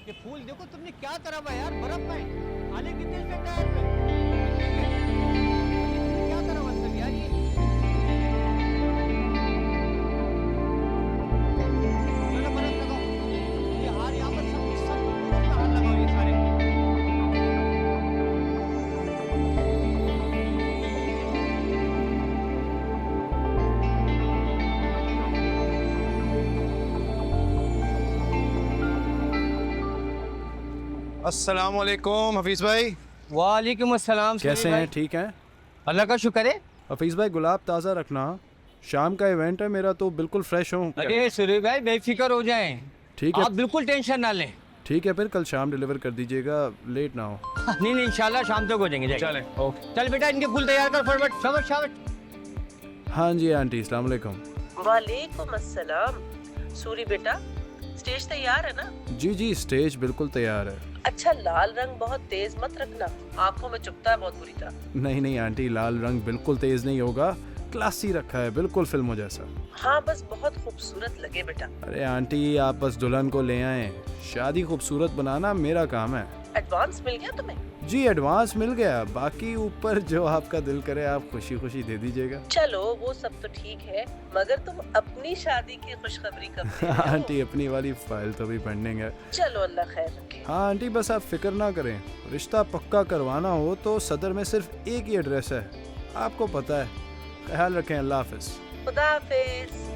ये फूल देखो तुमने क्या करा हुआ है यार, बर्फ में खाने कितने से टायर में तुमने क्या करा हुआ सब यार। ये चलो बर्फ लगाओ, ये हार यहाँ पर सब सब फूलों में हार लगाओ ये सारे। अस्सलाम वालेकुम हफीज़ भाई। वालेकुम अस्सलाम। कैसे हैं? ठीक हैं? अल्लाह का शुक्र है। हफीज़ भाई गुलाब ताज़ा रखना, शाम का इवेंट है मेरा, तो बिल्कुल फ्रेश हूँ। अरे सूर्य भाई बेफिक्र हो जाएं, ठीक है, आप बिल्कुल टेंशन ना लें। ठीक है, फिर कल शाम डिलीवर कर दीजिएगा, लेट ना हो। नहीं नहीं इंशाल्लाह शाम तक हो जाएंगे। चलें, ओके। चल बेटा इनके फूल तैयार कर फटाफट, शाबाश शाबाश। हाँ जी आंटी, अस्सलाम वालेकुम। वालेकुम अस्सलाम। सूरी बेटा, स्टेज तैयार है ना? जी जी, स्टेज बिल्कुल तैयार है। अच्छा, लाल रंग बहुत तेज मत रखना, आंखों में चुभता है बहुत बुरी तरह। नहीं नहीं आंटी, लाल रंग बिल्कुल तेज़ नहीं होगा, क्लासी रखा है, बिल्कुल फिल्मों जैसा। हाँ, बस बहुत खूबसूरत लगे बेटा। अरे आंटी, आप बस दुल्हन को ले आए, शादी खूबसूरत बनाना मेरा काम है। एडवांस मिल गया तुम्हें? जी एडवांस मिल गया, बाकी ऊपर जो आपका दिल करे आप खुशी खुशी दे दीजिएगा। चलो वो सब तो ठीक है, मगर तुम अपनी शादी की खुशखबरी कब दे रहे हो? आंटी अपनी वाली फाइल तो भी पेंडिंग है। चलो अल्लाह खैर रखे। हाँ आंटी, बस आप फिक्र ना करें, रिश्ता पक्का करवाना हो तो सदर में सिर्फ एक ही एड्रेस है, आपको पता है। ख्याल रखें, अल्लाह हाफिज। खुदा हाफिज।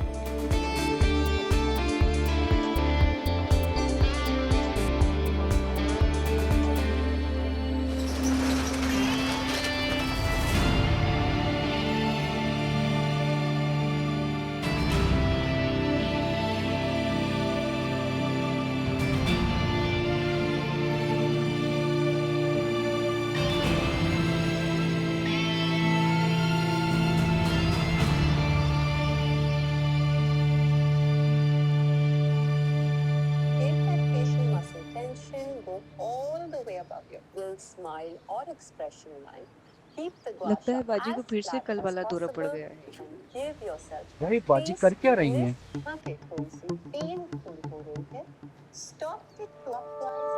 Keep that facial muscle tension, go all the way above your little smile or expression line. Keep the gua लगता है sha बाजी को as फिर से flat कल as वाला दौरा पड़ possible गया है। and give yourself भाई बाजी कर क्या रही हैं? आंखें थोड़ी सी पेनफुल हो रही है। Stop it clockwise,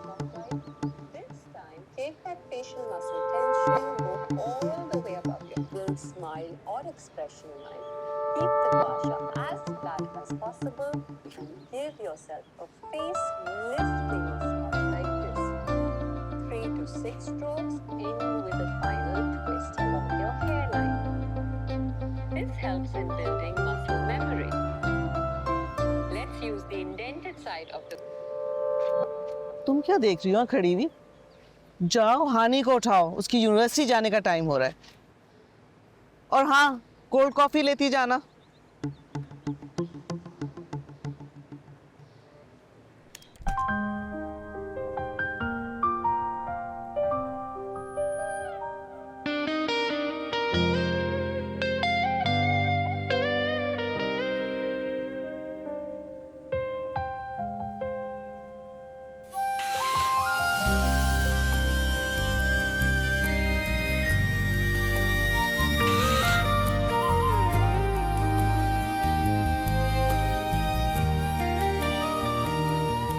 clockwise. This time, take that facial muscle tension, go all the way above your little smile or expression line. Keep the gua sha as flat as possible and give yourself a face lifting massage like this. 3 to 6 strokes, end with a final twist along your hairline. This helps in building muscle memory. Let's use the indented side of the तुम क्या देख रही हो खड़ी हुई? जाओ हानि को उठाओ, उसकी यूनिवर्सिटी जाने का टाइम हो रहा है। और हाँ, कोल्ड कॉफी लेती जाना।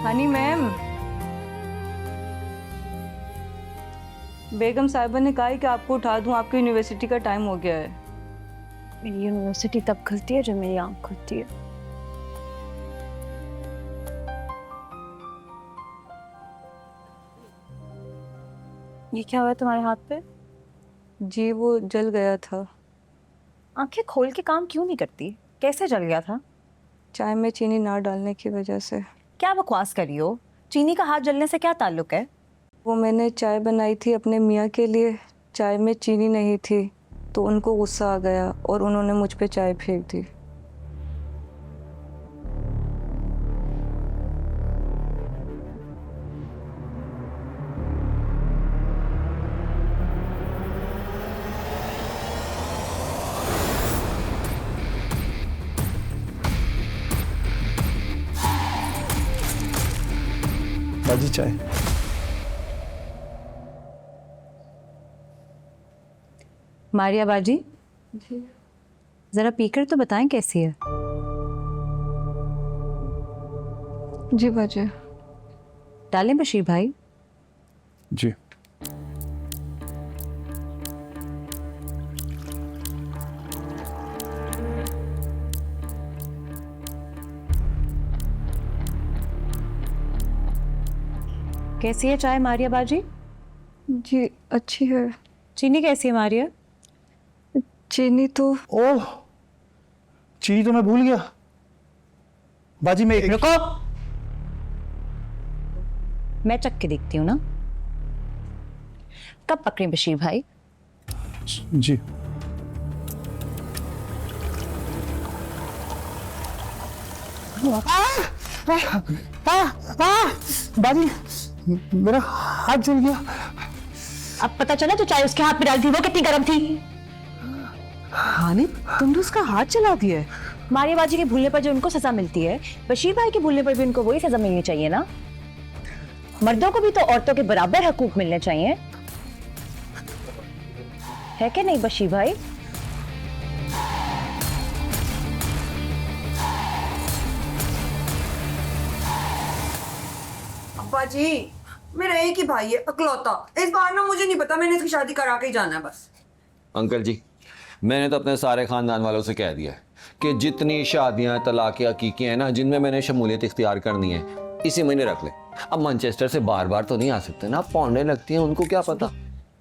हनी मैम, बेगम साहिबा ने कहा है कि आपको उठा दूं, आपकी यूनिवर्सिटी का टाइम हो गया है। मेरी यूनिवर्सिटी तब खुलती है जब मेरी आँख खुलती है। ये क्या हुआ तुम्हारे हाथ पे? जी वो जल गया था। आंखें खोल के काम क्यों नहीं करती? कैसे जल गया था? चाय में चीनी ना डालने की वजह से। क्या बकवास कर रही हो? चीनी का हाथ जलने से क्या ताल्लुक है? वो मैंने चाय बनाई थी अपने मियाँ के लिए, चाय में चीनी नहीं थी, तो उनको गुस्सा आ गया और उन्होंने मुझ पे चाय फेंक दी। बाजी चाय। मारिया बाजी, जरा पीकर तो बताएं कैसी है? जी बाजी। डालें बशीर भाई? जी। कैसी है चाय मारिया बाजी? जी अच्छी है। चीनी कैसी है मारिया? चीनी तो ओह, चीनी तो मैं भूल गया। बाजी मैं रुको, मैं चख के देखती हूँ ना। कब पकड़े बशीर भाई? जी। बाजी मेरा हाथ जल गया। अब पता चला जो चाय उसके हाथ में डाली थी वो कितनी गर्म थी। हानि, तुमने उसका हाथ चला दिया है? मारिया बाजी के भूलने पर जो उनको सजा मिलती है, बशीर भाई के भूलने पर भी उनको वही सजा मिलनी चाहिए ना। मर्दों को भी तो औरतों के बराबर हकूक मिलने चाहिए, है कि नहीं बशीर भाई? अब्बा जी, मेरा एक ही भाई है अकलौता। इस बार ना मुझे नहीं पता, मैंने इसकी शादी करा के ही जाना है बस। अंकल जी, मैंने तो अपने सारे ख़ानदान वालों से कह दिया है कि जितनी शादियां तलाक़ हकीकी हैं ना, जिनमें मैंने शमूलियत इख्तियार करनी है, इसी महीने रख ले। अब मैनचेस्टर से बार बार तो नहीं आ सकते ना, पौंडे लगती हैं, उनको क्या पता।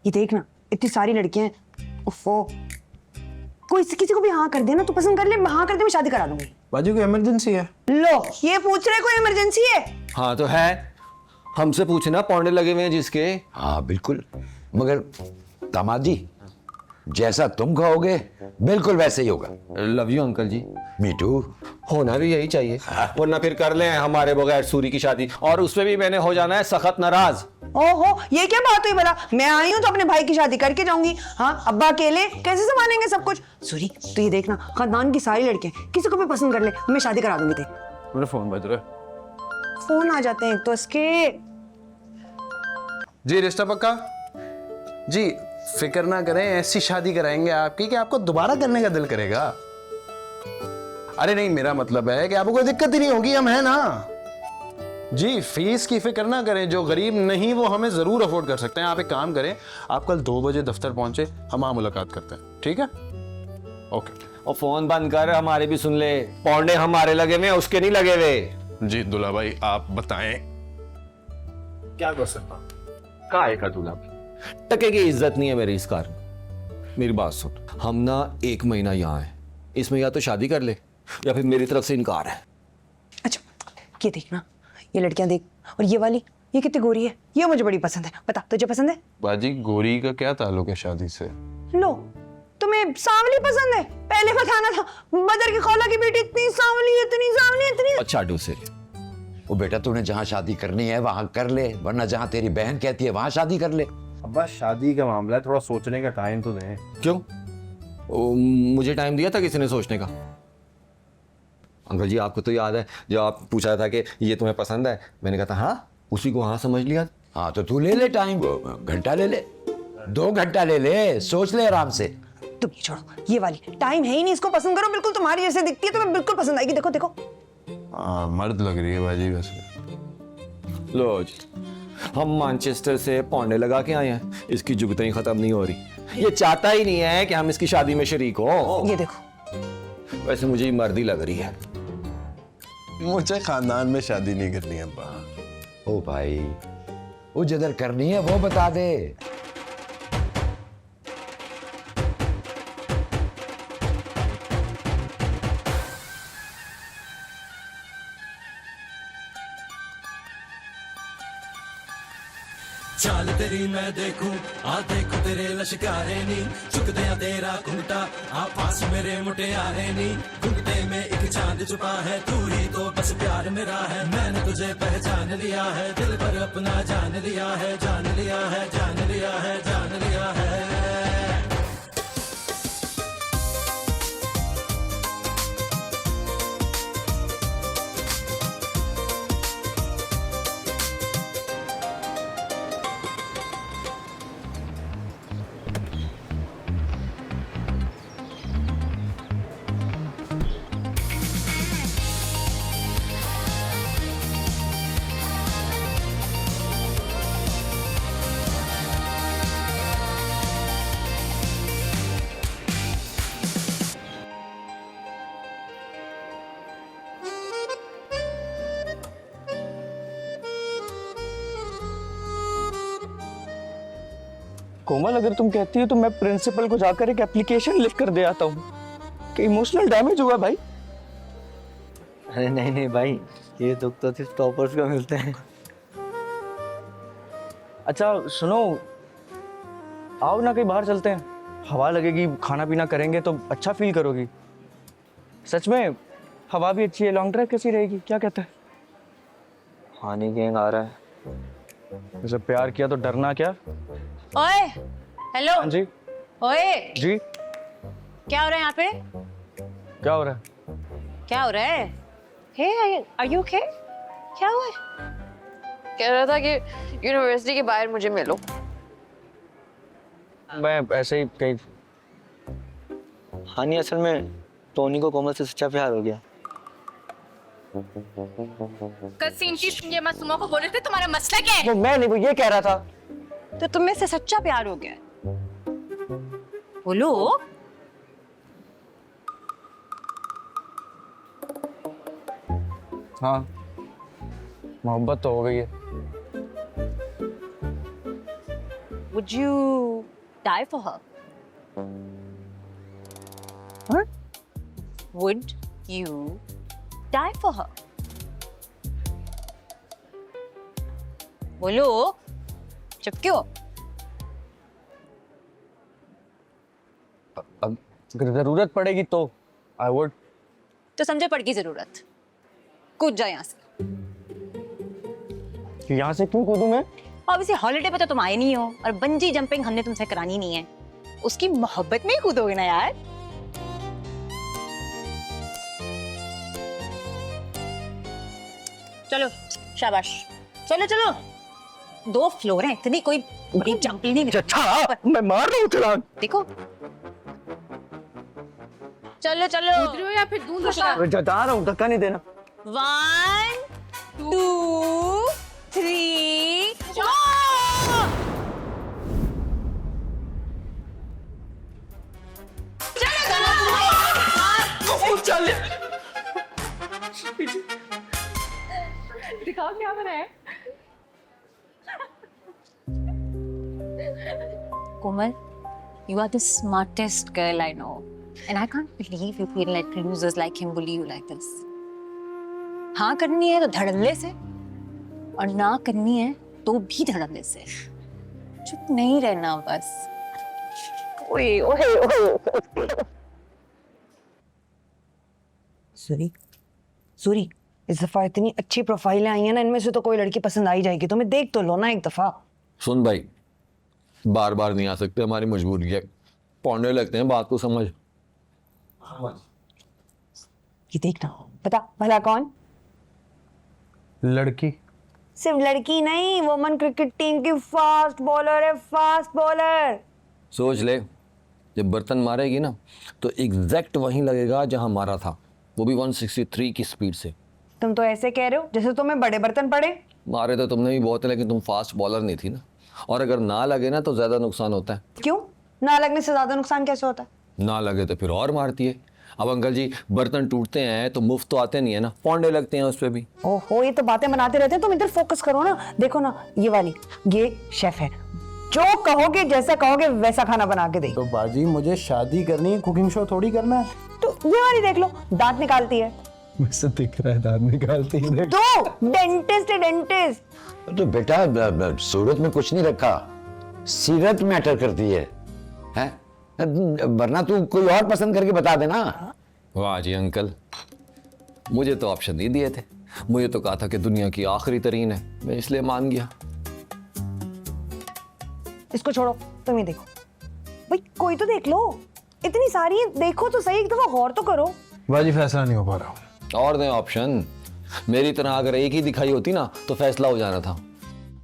ये देख ना, इतनी सारी लड़कियां हैं, उफ़ो, कोई किसी को भी हाँ कर दे ना, तो पसंद कर ले, हाँ कर दे, मैं शादी करा दूंगी। बाजी को इमरजेंसी है। लो, ये पूछ रहे कोई इमरजेंसी है? हाँ तो है, हमसे पूछना, पौंडे लगे हुए हैं जिसके। हाँ बिल्कुल, मगर दामाद जी जैसा तुम कहोगे बिल्कुल वैसे ही होगा। Love you uncle ji. Me too. होना भी यही चाहिए, वरना फिर कर लें हमारे बगैर सूरी की शादी, और उसमें भी मैंने हो जाना है सख्त नाराज। ओहो, ये क्या बात हुई भला? मैं आई हूँ तो अपने भाई की शादी करके जाऊंगी। हाँ, अब्बा अकेले कैसे संभालेंगे सब कुछ? सूरी, तो ये देखना, खानदान की सारी लड़कियां किसी को भी पसंद कर ले, मैं शादी करा दूंगी। तेरे मेरा फोन बज रहा है। फोन आ जाते हैं तो इसके। जी रिश्ता पक्का? जी फिक्र ना करें, ऐसी शादी कराएंगे आपकी कि आपको दोबारा करने का दिल करेगा। अरे नहीं, मेरा मतलब है कि आपको कोई दिक्कत ही नहीं होगी, हम हैं ना। जी फीस की फिक्र ना करें, जो गरीब नहीं वो हमें जरूर अफोर्ड कर सकते हैं। आप एक काम करें, आप कल 2 बजे दफ्तर पहुंचे, हम वहां मुलाकात करते हैं, ठीक है? ओके। और फोन बंद कर, हमारे भी सुन ले, पौंडे हमारे लगे हुए, उसके नहीं लगे हुए। जी दुल्हा भाई आप बताएं क्या कर सकता हूं? काहे का दूल्हा भाई, टके की इज्जत नहीं है मेरी इस कार में। मेरी बात सुन, हम ना 1 महीना यहाँ है, इसमें या तो शादी कर ले या फिर मेरी तरफ से इनकार है। अच्छा, ये देखना, ये लड़कियां देख, और ये वाली, ये कितनी गोरी है, ये मुझे बड़ी पसंद है। बता, तुझे पसंद है? बाजी गोरी का क्या ताल्लुक है शादी से? लो, तुम्हें सांवली पसंद है? पहले बताना था, बदर की खौला की बेटी इतनी सांवली, इतनी सांवली, इतनी। अच्छा डूसे, वो बेटा तूने जहाँ शादी करनी है वहां कर ले, वरना जहाँ तेरी बहन कहती है वहां शादी कर ले। अब्बा शादी का मामला है, थोड़ा सोचने का टाइम तो दें। क्यों? मुझे टाइम दिया था किसी ने सोचने का? अंकल जी आपको तो याद है जब आप पूछा था कि ये तुम्हें पसंद है, मैंने कहा था हाँ, उसी को हाँ समझ लिया। हाँ तो तू ले ले टाइम, घंटा ले ले, 2 घंटा ले ले, सोच ले आराम से। तुम ये छोड़ो, ये वाली टाइम है ही नहीं, इसको पसंद करो, बिल्कुल तुम्हारी जैसे दिखती है, तुम्हें बिल्कुल पसंद आएगी। देखो देखो, मर्द लग रही है बाजी वैसे। लो जी, हम मैनचेस्टर से पौंडे लगा के आए हैं, इसकी जुगतें ही खत्म नहीं हो रही। ये चाहता ही नहीं है कि हम इसकी शादी में शरीक हो। ये देखो, वैसे मुझे ही मर्दी लग रही है। मुझे खानदान में शादी नहीं करनी है अब्बा। ओ भाई, वो जिधर करनी है वो बता दे। चाल तेरी मैं देखूं, आ देखूं तेरे लश्कारे नी, चुक दिया तेरा घूंटा, आ पास मेरे मुटियारे नी, घूंटे में एक चांद छुपा है, तू ही तो बस प्यार मेरा है, मैंने तुझे पहचान लिया है, दिल पर अपना जान लिया है, जान लिया है, जान लिया है, जान लिया है। कोमल, अगर तुम कहती हो तो मैं प्रिंसिपल को जाकर एक एप्लीकेशन लिख कर दे आता हूँ कि इमोशनल डैमेज हुआ भाई। अरे नहीं नहीं भाई, ये दुख तो सिर्फ टॉपर्स को मिलते हैं। अच्छा सुनो, आओ ना कहीं बाहर चलते हैं, हवा लगेगी, खाना पीना करेंगे तो अच्छा फील करोगी। सच में हवा भी अच्छी है, लॉन्ग ड्राइव कैसी रहेगी, क्या कहता है? हानी गैंग आ रहा है। जैसे प्यार किया तो डरना क्या? ओए, हेलो। हाँ जी। ओए, जी क्या हो रहा है यहाँ पे? क्या हो रहा है? क्या हो रहा है? हे, आर यू ओके? क्या हुआ है? कह रहा था कि यूनिवर्सिटी के बाहर मुझे मिलो। मैं ऐसे ही कहीं। हानी, असल में टोनी को कोमल से सच्चा प्यार हो गया। कल सीन ये मासूमा को बोले थे तुम्हारा मसला क्या है? वो मैं नहीं, वो ये कह रहा था। तो तुम्हें से सच्चा प्यार हो गया? बोलो। हाँ, मोहब्बत तो हो गई है। Would you die for her? What? Would you die for her? बोलो, चुप क्यों? अगर जरूरत पड़ेगी तो I would। तो समझे पड़ गई जरूरत, कूद जाए यहाँ से। यहाँ से क्यों कूदूं मैं? ऑब्वियसली हॉलिडे पे तो तुम आए नहीं हो, और बंजी जंपिंग हमने तुमसे करानी नहीं है। उसकी मोहब्बत में ही कूदोगे ना यार। चलो शाबाश, चलो चलो। 2 फ्लोर हैं, इतनी कोई बड़ी जंपिंग नहीं। अच्छा, मैं मार रहा हूँ छलांग। देखो, चलो चलो। कूद रहे हो या फिर दूं धक्का? मैं जता रहा हूँ, धक्का नहीं देना। 1 2 3 4। चल दिखाओ क्या बनाया। कोमल, you are the smartest girl I know, and I can't believe you feel like losers like him bully you like this. हाँ करनी है तो धड़ल्ले से, और ना करनी है तो भी धड़ल्ले से। चुप नहीं रहना बस। ओए ओए ओए। सूरी, इस दफा इतनी अच्छी प्रोफाइलें आई हैं ना, इनमें से तो कोई लड़की पसंद आ ही जाएगी। तुम्हें देख तो लो ना एक दफा। सुन भाई, बार बार नहीं आ सकते, हमारी मजबूरी है। पौने लगते हैं, बात को समझ। ये देखना, पता भला कौन? लड़की? सिर्फ लड़की नहीं, वुमेन क्रिकेट टीम की फास्ट बॉलर है, फास्ट बॉलर। सोच ले, जब बर्तन मारेगी ना तो एग्जैक्ट वहीं लगेगा जहां मारा था, वो भी 163 की स्पीड से। तुम तो ऐसे कह रहे हो जैसे तुम्हें बड़े बर्तन पड़े। मारे तो तुमने भी बहुत है, लेकिन तुम फास्ट बॉलर नहीं थी ना, और अगर ना लगे ना तो ज्यादा नुकसान होता है। क्यों? ना लगने से ज्यादा नुकसान कैसे होता है? ना लगे तो फिर और मारती है। अब अंकल जी, बर्तन टूटते हैं तो मुफ्त तो आते नहीं है ना, पौंडे लगते हैं उस पे भी। ओहो, ये तो बातें बनाते रहते हैं, तुम इधर फोकस करो ना। देखो ना, ये वाली, ये शेफ है, जो कहोगे जैसा कहोगे वैसा खाना बना के देगी। तो बाजी, मुझे शादी करनी है, कुकिंग शो थोड़ी करना है। तो ये वाली देख लो, दांत निकालती है। मुझसे दिख रहा है दांत निकालती है। तो डेंटिस्ट है, डेंटिस्ट। तो बेटा, सूरत में कुछ नहीं रखा, सीरत मैटर करती है, हैं? वरना तू कोई और पसंद करके बता देना। वाह जी अंकल, मुझे तो ऑप्शन नहीं दिए थे, मुझे तो कहा था कि दुनिया की आखिरी तरीन है, मैं इसलिए मान गया। इसको छोड़ो, तुम ही देखो भाई, कोई तो देख लो, इतनी सारी है, देखो तो सही, एक दफा गौर तो करो। बाजी, फैसला नहीं हो पा रहा। और दें ऑप्शन, मेरी तरह अगर एक ही दिखाई होती ना तो फैसला हो जाना था।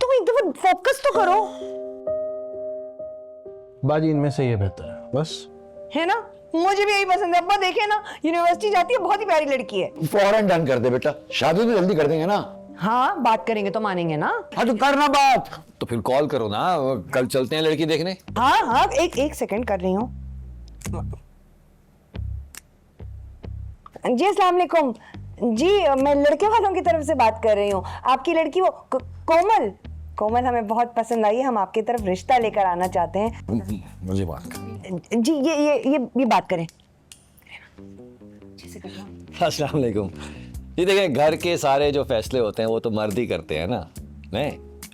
तुम एक दफा फोकस तो करो। बाजी, इनमें से ये बेहतर है बस। है ना, मुझे भी यही पसंद है। अब्बा देखे ना, यूनिवर्सिटी जाती है, बहुत ही प्यारी लड़की है। फौरन डन कर दे बेटा, शादी तो जल्दी कर देंगे ना। हाँ, बात करेंगे तो मानेंगे ना। हाँ तो करना बात। तो फिर कॉल करो ना, कल चलते हैं लड़की देखने। हाँ हाँ, एक सेकंड कर रही हूँ। जी अस्सलाम वालेकुम जी, मैं लड़के वालों की तरफ से बात कर रही हूँ। आपकी लड़की वो कोमल कोमल हमें बहुत पसंद आई है, हम आपकी तरफ रिश्ता लेकर आना चाहते हैं। मुझे बात कर। जी ये बात करें। अस्सलाम वालेकुम। ये देखें, घर के सारे जो फैसले होते हैं वो तो मर्द ही करते हैं ना।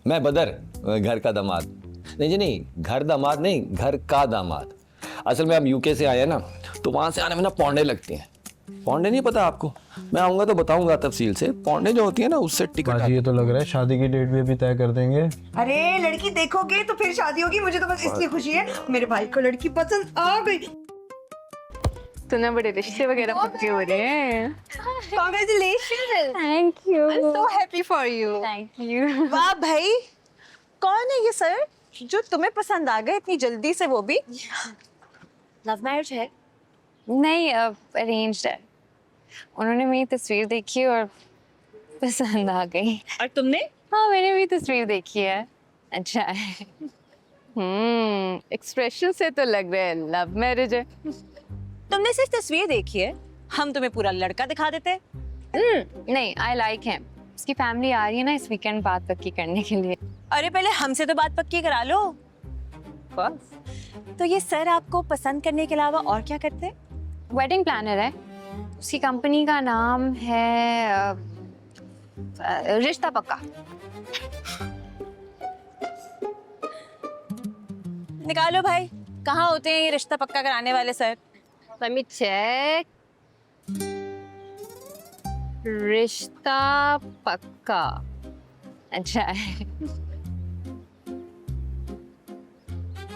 मैं बदर, घर का दामाद। नहीं जी नहीं, घर दामाद नहीं, घर का दामाद। असल में हम यूके से आए हैं ना, तो वहाँ से आने में ना पौंडे लगती हैं। पौंडे नहीं पता आपको? मैं आऊँगा तो बताऊँगा तफसील से। पौंडे जो होती है ना, उससे टिकट। ये तो लग रहा है शादी की डेट भी अभी तय कर देंगे। अरे लड़की देखोगे तो फिर शादी होगी, मुझे तो बस इसलिए खुशी है मेरे भाई को लड़की पसंद आ गई। तूने बड़े रिश्ते वगैरह पक्के हो रहे हैं। Congratulations! Thank you. I'm so happy for you. Thank you. वाह भाई, कौन है ये सर जो तुम्हें पसंद आ गए इतनी जल्दी से, वो भी लव मैरिज है? नहीं, अरेंज्ड है। उन्होंने मेरी तस्वीर देखी और पसंद आ गई। और तुमने? हाँ, मैंने भी तस्वीर देखी है। अच्छा है। एक्सप्रेशन से तो लग रहा है लव मैरिज है। तुमने सिर्फ तस्वीर देखी है, हम तुम्हें पूरा लड़का दिखा देते। नहीं, आई लाइक हिम। उसकी फैमिली आ रही है ना इस वीकेंड बात पक्की करने के लिए। अरे पहले हमसे तो बात पक्की करा लो। तो ये सर आपको पसंद करने के अलावा और क्या करते हैं? वेडिंग प्लानर है। उसकी कंपनी का नाम है रिश्ता पक्का। निकालो भाई, कहाँ होते हैं ये रिश्ता पक्का कराने वाले सर? Let me check. रिश्ता पक्का। अच्छा है।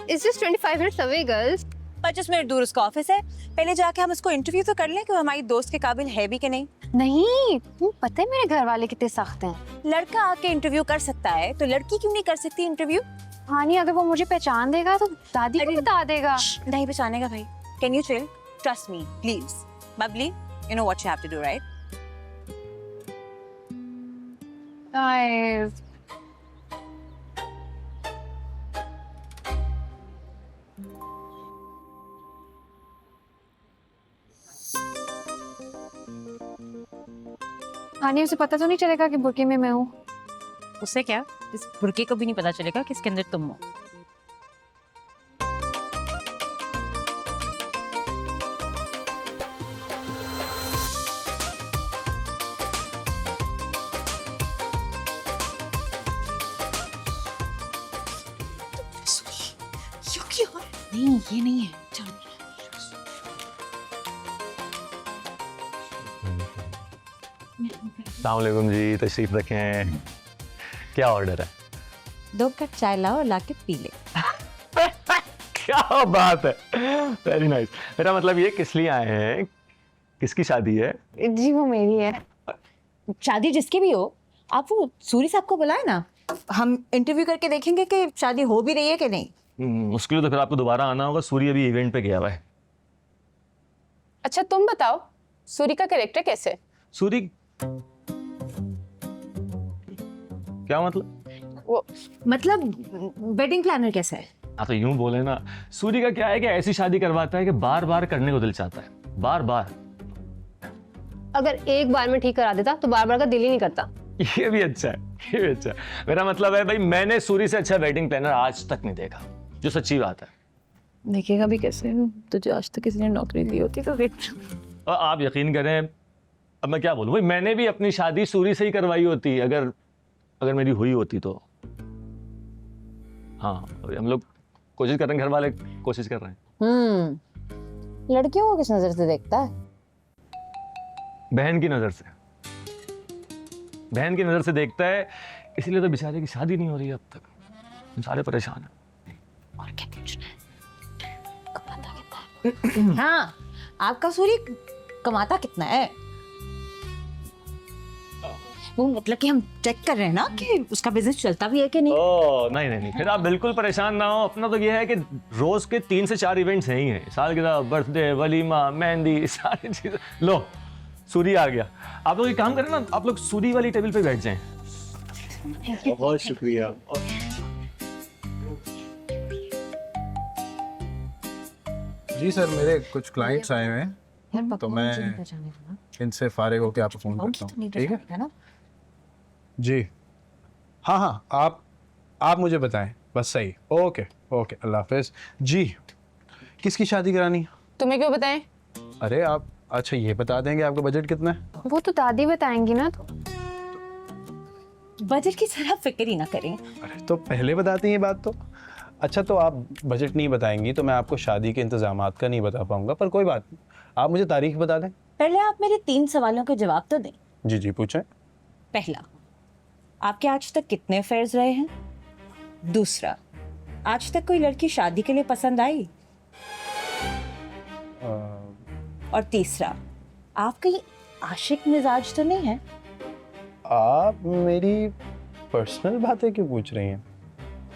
It's just 25 minutes away, girls. 25 minute दूर उसका ऑफिस है। पहले जाके हम उसको इंटरव्यू तो कर लें कि वो हमारी दोस्त के काबिल है भी कि नहीं। नहीं, तुम पता है मेरे घर वाले कितने सख्त हैं। लड़का आके इंटरव्यू कर सकता है तो लड़की क्यों नहीं कर सकती इंटरव्यू? हानी, अगर वो मुझे पहचान देगा तो दादी को बता देगा। नहीं पहचानेगा भाई। Can you chill? Trust me, please. Bubbly, you know what you have to do, right? Guys. हानी, उसे पता तो नहीं चलेगा कि बुर्के में मैं हूँ? उससे क्या? इस बुर्के को भी नहीं पता चलेगा कि इसके अंदर तुम हो। नहीं, ये नहीं है। चलो। अस्सलामुअलैकुम जी, तशरीफ रखें। क्या ऑर्डर है? 2 कप चाय लाओ और लाके पी ले। क्या बात है, वेरी नाइस। मेरा मतलब ये किस लिए आए हैं, किसकी शादी है? जी वो मेरी है। शादी जिसकी भी हो, आप वो सूरी साहब को बुलाए ना, हम इंटरव्यू करके देखेंगे कि शादी हो भी रही है कि नहीं। उसके लिए तो फिर आपको दोबारा आना होगा। सूर्य अभी इवेंट पे गया हुआ है। अच्छा तुम बताओ, सूरी का कैरेक्टर कैसे? सूर्य क्या मतलब? वो मतलब वेडिंग प्लानर कैसा है? आप तो यूं बोले ना, सूर्य का क्या है कि ऐसी शादी करवाता है कि बार बार करने को दिल चाहता है, बार बार। अगर एक बार में ठीक करा देता तो बार बार का दिल ही नहीं करता। ये भी अच्छा है, ये भी अच्छा है। मेरा मतलब है भाई, मैंने सूर्य से अच्छा वेडिंग प्लानर आज तक नहीं देखा, जो सच्ची बात है। देखेगा भी कैसे, तुझे आज तक किसी ने नौकरी दी होती तो फिर। और आप यकीन करें, अब मैं क्या बोलूं भाई, मैंने भी अपनी शादी सूर्य से ही करवाई होती अगर मेरी हुई होती तो। हाँ, हम लोग कोशिश कर रहे हैं, घर वाले कोशिश कर रहे हैं। लड़कियों को किस नजर से देखता है? बहन की नजर से, बहन की नजर से देखता है, इसलिए तो बेचारे की शादी नहीं हो रही है अब तक। हम सारे परेशान हैं। और क्या पूछना है? कमाता कितना है? हाँ, आपका सूरी कमाता कितना है? वो मतलब कि हम चेक कर रहे हैं ना कि उसका बिजनेस चलता भी है कि नहीं। ओह नहीं नहीं नहीं, फिर आप बिल्कुल परेशान ना हो। अपना तो ये है कि रोज के 3 से 4 इवेंट्स हैं ही हैं, साल के साथ बर्थडे, वलीमा, मेहंदी, सारी चीजें। लो सूरी आ गया। आप लोग एक काम करें ना, आप लोग सूरी वाली टेबल पे बैठ जाएं। बहुत शुक्रिया। जी सर, मेरे कुछ क्लाइंट्स आए हुए हैं, तो मैं इनसे फारिग होकर आपको फोन करता हूँ, ठीक है? जी हाँ हाँ, आप आप मुझे बताएं बस, सही। ओके ओके, अल्लाह हाफिज जी। किसकी शादी करानी? तुम्हें क्यों बताएं? अरे आप अच्छा ये बता देंगे आपका बजट कितना है? वो तो दादी बताएंगी ना। तो बजट की जरा फिक्र ही ना करें। अरे तो पहले बताती हैं बात तो। अच्छा तो आप बजट नहीं बताएंगी तो मैं आपको शादी के इंतजामात का नहीं बता पाऊंगा, पर कोई बात नहीं, आप मुझे तारीख बता दें। पहले आप मेरे 3 सवालों के जवाब तो दें। जी जी पूछें। पहला, आपके आज तक कितने अफेयर्स रहे हैं? दूसरा, आज तक कोई लड़की शादी के लिए पसंद आई? और तीसरा, आप कहीं आशिक मिजाज तो नहीं है? आप मेरी पर्सनल बातें क्यों पूछ रही हैं?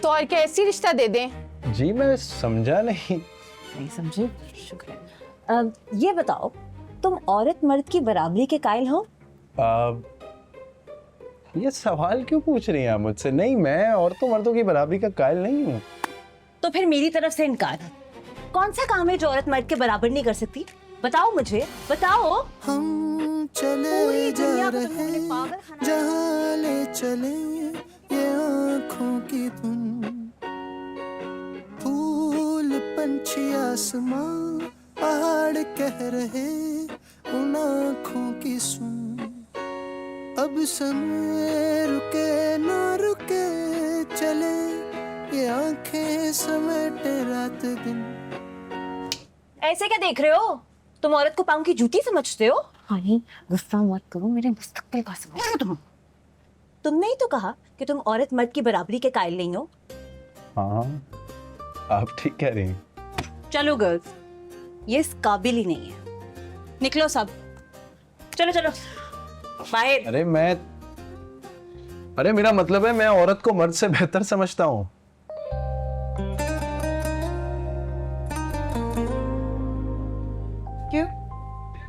तो और क्या ऐसी रिश्ता दे दें? जी मैं समझा नहीं। नहीं समझे? शुक्र है। ये बताओ, तुम औरत मर्द की बराबरी के कायल हो? ये सवाल क्यों पूछ रही हैं आप मुझसे? नहीं, मैं औरतों मर्दों की बराबरी का कायल नहीं हूँ। तो फिर मेरी तरफ से इनकार। कौन सा काम है जो औरत मर्द के बराबर नहीं कर सकती? बताओ मुझे, बताओ। हम चले जा रहे जहाँ ले चले ये आँखों की धुन, फूल पंछी आसमां पहाड़ कह रहे उन आँखों की सुन, अब समय रुके ना रुके चले ये आँखें समेटे रात दिन। ऐसे क्या देख रहे हो? तुम औरत को पाँव की जूती समझते हो? हानी, गुस्सा मत करो, मेरे मुस्तकबिल का समझो। तुमने ही तो कहा कि तुम औरत मर्द की बराबरी के कायल नहीं हो। हाँ आप ठीक कह रही हैं। चलो गर्ल्स, ये इस काबिल ही नहीं है। निकलो सब, चलो चलो बाहर। अरे मेरा मतलब है मैं औरत को मर्द से बेहतर समझता हूँ। क्यों?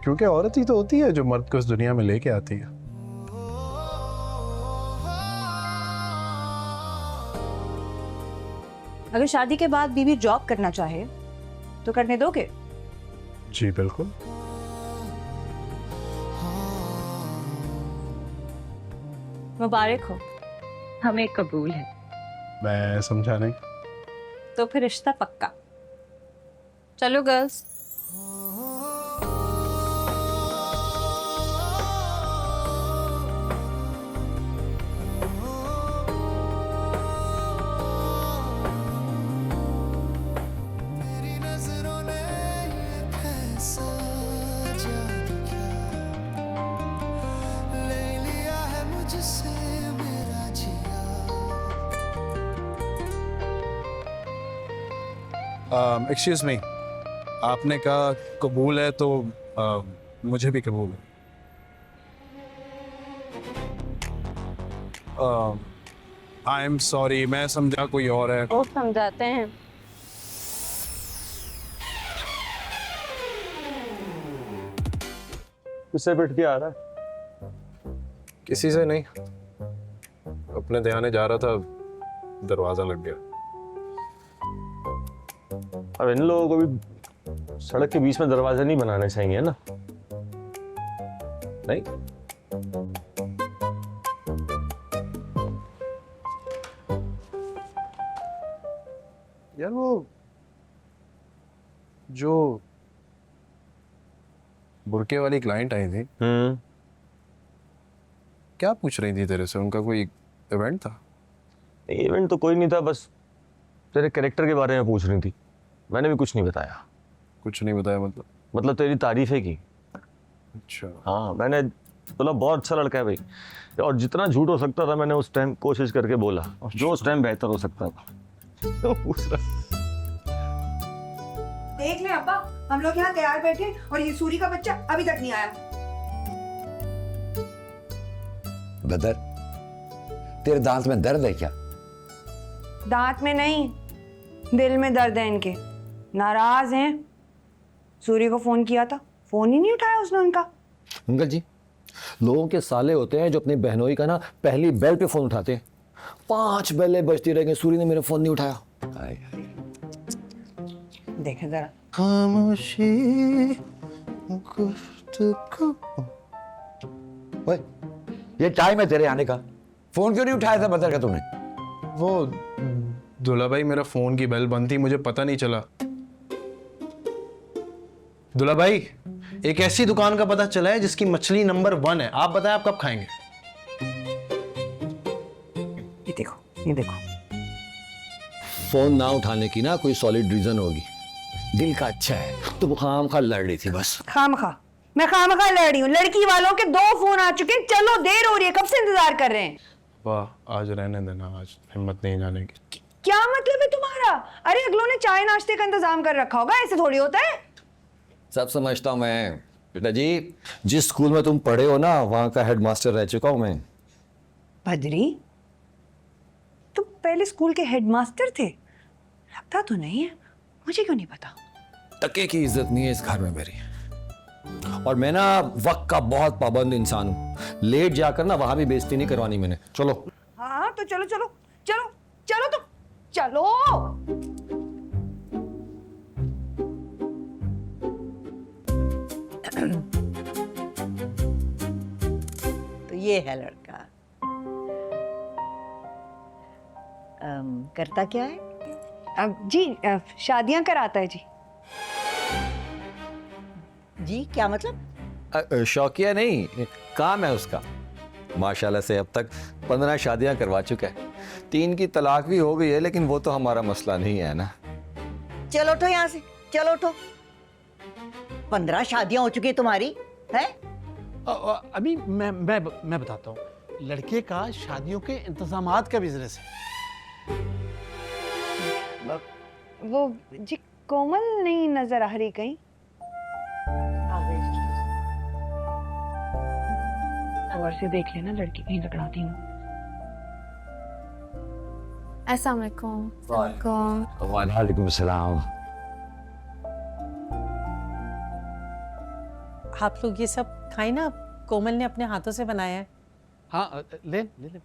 क्योंकि औरत ही तो होती है जो मर्द को इस दुनिया में लेके आती है। अगर शादी के बाद बीवी जॉब करना चाहे तो करने दोगे? जी बिल्कुल। मुबारक हो, हमें कबूल है। मैं समझा नहीं। तो फिर रिश्ता पक्का। चलो गर्ल्स। एक्सक्यूज मी, आपने कहा कबूल है तो मुझे भी कबूल है। आई एम सॉरी, मैं समझा कोई और है। वो समझाते हैं। किससे पिट के आ रहा है? किसी से नहीं, अपने ध्यान जा रहा था, दरवाजा लग गया। अब इन लोगों को भी सड़क के बीच में दरवाजे नहीं बनाने चाहिए ना? नहीं? यार वो जो बुरके वाली क्लाइंट आई थी, क्या पूछ रही थी तेरे से? उनका कोई इवेंट था? इवेंट तो कोई नहीं था, बस तेरे कैरेक्टर के बारे में पूछ रही थी। मैंने भी कुछ नहीं बताया। कुछ नहीं बताया मतलब तेरी तारीफें की। अच्छा। हाँ, मैंने बोला बहुत अच्छा लड़का है भाई, और जितना झूठ हो सकता था मैंने उस टाइम कोशिश करके बोला, जो उस टाइम बेहतर हो सकता था। देख ले अब्बा, हम लोग यहाँ तैयार बैठे और ये सूरी का बच्चा अभी तक नहीं आया। बदर, तेरे दांत में दर्द है क्या? दांत में नहीं, दिल में दर्द है इनके। नाराज हैं। सूरी को फोन किया था, फोन ही नहीं उठाया उसने उनका। अंकल जी, लोगों के साले होते हैं जो अपनी बहनोई का ना पहली बेल पे फोन उठाते हैं। 5 बेलें बजती रह गई, सूरी ने मेरा फोन नहीं उठाया। देखे जरा। खामोशी गुफ्तगू। ओए, ये टाइम है तेरे आने का, फोन क्यों नहीं उठाया था बदर का तुमने? वो दुल्हा भाई, मेरा फोन की बेल बंद थी, मुझे पता नहीं चला। दुल्हा भाई, एक ऐसी दुकान का पता चला है जिसकी मछली नंबर 1 है। आप बताएं आप कब खाएंगे? ये देखो, ये देखो। फोन ना उठाने की ना कोई सॉलिड रीजन होगी। दिल का अच्छा है, तुम खामखा लड़ रही थी बस। खामखा? मैं खामखा लड़ रही हूँ? लड़की वालों के 2 फोन आ चुके हैं, चलो देर हो रही है, कब से इंतजार कर रहे हैं। वाह, आज रहने देना, आज हिम्मत नहीं जाने की। क्या मतलब है तुम्हारा? अरे अगलों ने चाय नाश्ते का इंतजाम कर रखा होगा, ऐसे थोड़ी होता है। सब समझता हूँ मैं बेटा जी, जिस स्कूल में तुम पढ़े हो ना वहां का हेडमास्टर रह चुका हूं मैं। बद्री, तुम पहले स्कूल के हेडमास्टर थे? लगता तो नहीं है, मुझे क्यों नहीं पता। टके की इज्जत नहीं है इस घर में मेरी, और मैं ना वक्त का बहुत पाबंद इंसान हूँ। लेट जाकर ना वहां भी बेइज्जती नहीं करवानी मैंने। चलो। हाँ तो चलो चलो चलो चलो, तो चलो। तो ये है लड़का। करता क्या है? जी शादियां कराता है जी। जी क्या मतलब? शौकिया नहीं, काम है उसका। माशाल्लाह से अब तक 15 शादियां करवा चुका है। 3 की तलाक भी हो गई है, लेकिन वो तो हमारा मसला नहीं है ना। चलो उठो यहाँ से, चलो उठो। 15 शादियां हो चुकी है तुम्हारी, है? अभी मैं बताता हूँ। लड़के का शादियों के इंतजामात का बिजनेस है। वो जी कोमल नहीं नजर आ रही कहीं? और से देख लेना, लड़की कहीं लकड़ाती हूँ। अस्सलाम वालेकुम। वालेकुम सलाम। आप लोग ये सब खाए ना, कोमल ने अपने हाथों से बनाया है। हाँ ले ले ले।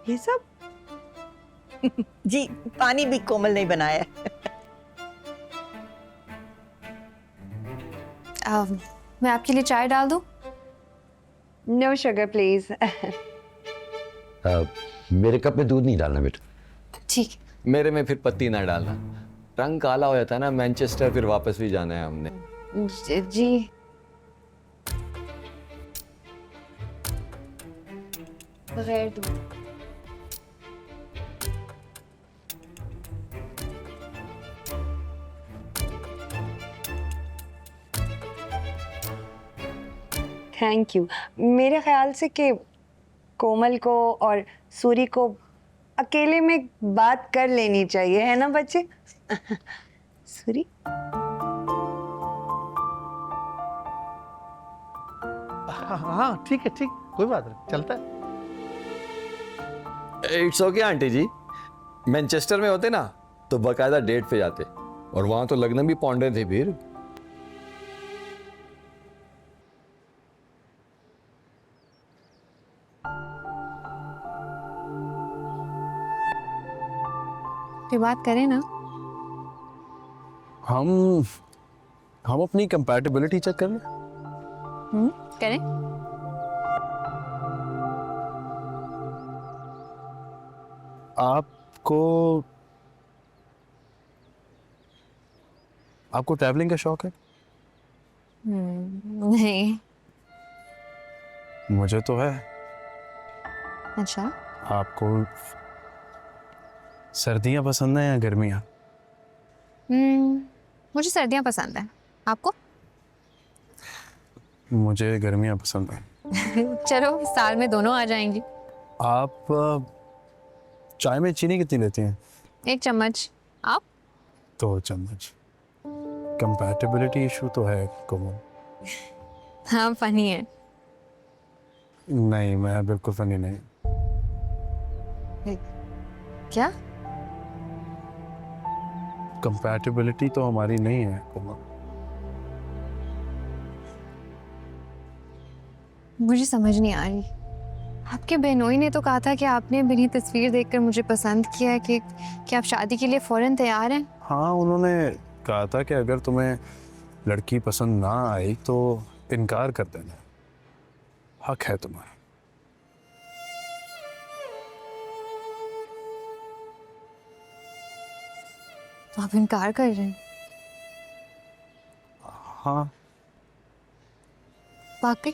ये सब? जी पानी भी कोमल नहीं बनाया है। मैं आपके लिए चाय डाल दूं? No sugar please. मेरे कप में दूध नहीं डालना बेटा। ठीक। मेरे में फिर पत्ती ना डालना, रंग काला हो जाता है ना। मैनचेस्टर फिर वापस भी जाना है हमने। जी बगैर दूध। Thank you. मेरे ख्याल से कि कोमल को और सूरी को अकेले में बात कर लेनी चाहिए, है ना बच्चे? सूरी? हाँ ठीक है, ठीक, कोई बात नहीं, चलता है। It's okay aunty ji. Manchester में होते ना तो बाकायदा डेट पे जाते, और वहां तो लगन भी पौंडे थे फिर। फिर बात करें ना। हम अपनी कंपैटिबिलिटी चेक कर लें। करें। आपको ट्रैवलिंग का शौक है? नहीं। मुझे तो है। अच्छा। आपको सर्दियां पसंद है या गर्मियां? मुझे सर्दियां पसंद है। आपको? मुझे गर्मियां पसंद है। चलो साल में दोनों आ जाएंगी। आप चाय में चीनी कितनी लेती हैं? 1 चम्मच। आप? 2 चम्मच। कंपैटिबिलिटी इशू तो है कोमल। हाँ फनी है। नहीं, मैं बिल्कुल फनी नहीं। क्या? कंपैटिबिलिटी तो हमारी नहीं है कोमल। मुझे समझ नहीं आ रही। आपके बहनोई ने तो कहा था कि आपने मेरी तस्वीर देखकर मुझे पसंद किया है, कि आप शादी के लिए फौरन तैयार हैं। हाँ, उन्होंने कहा था कि अगर तुम्हें लड़की पसंद ना आई तो इनकार कर देना, हक है तुम्हारा। तो आप इनकार कर रहे हैं? हाँ। वाकई?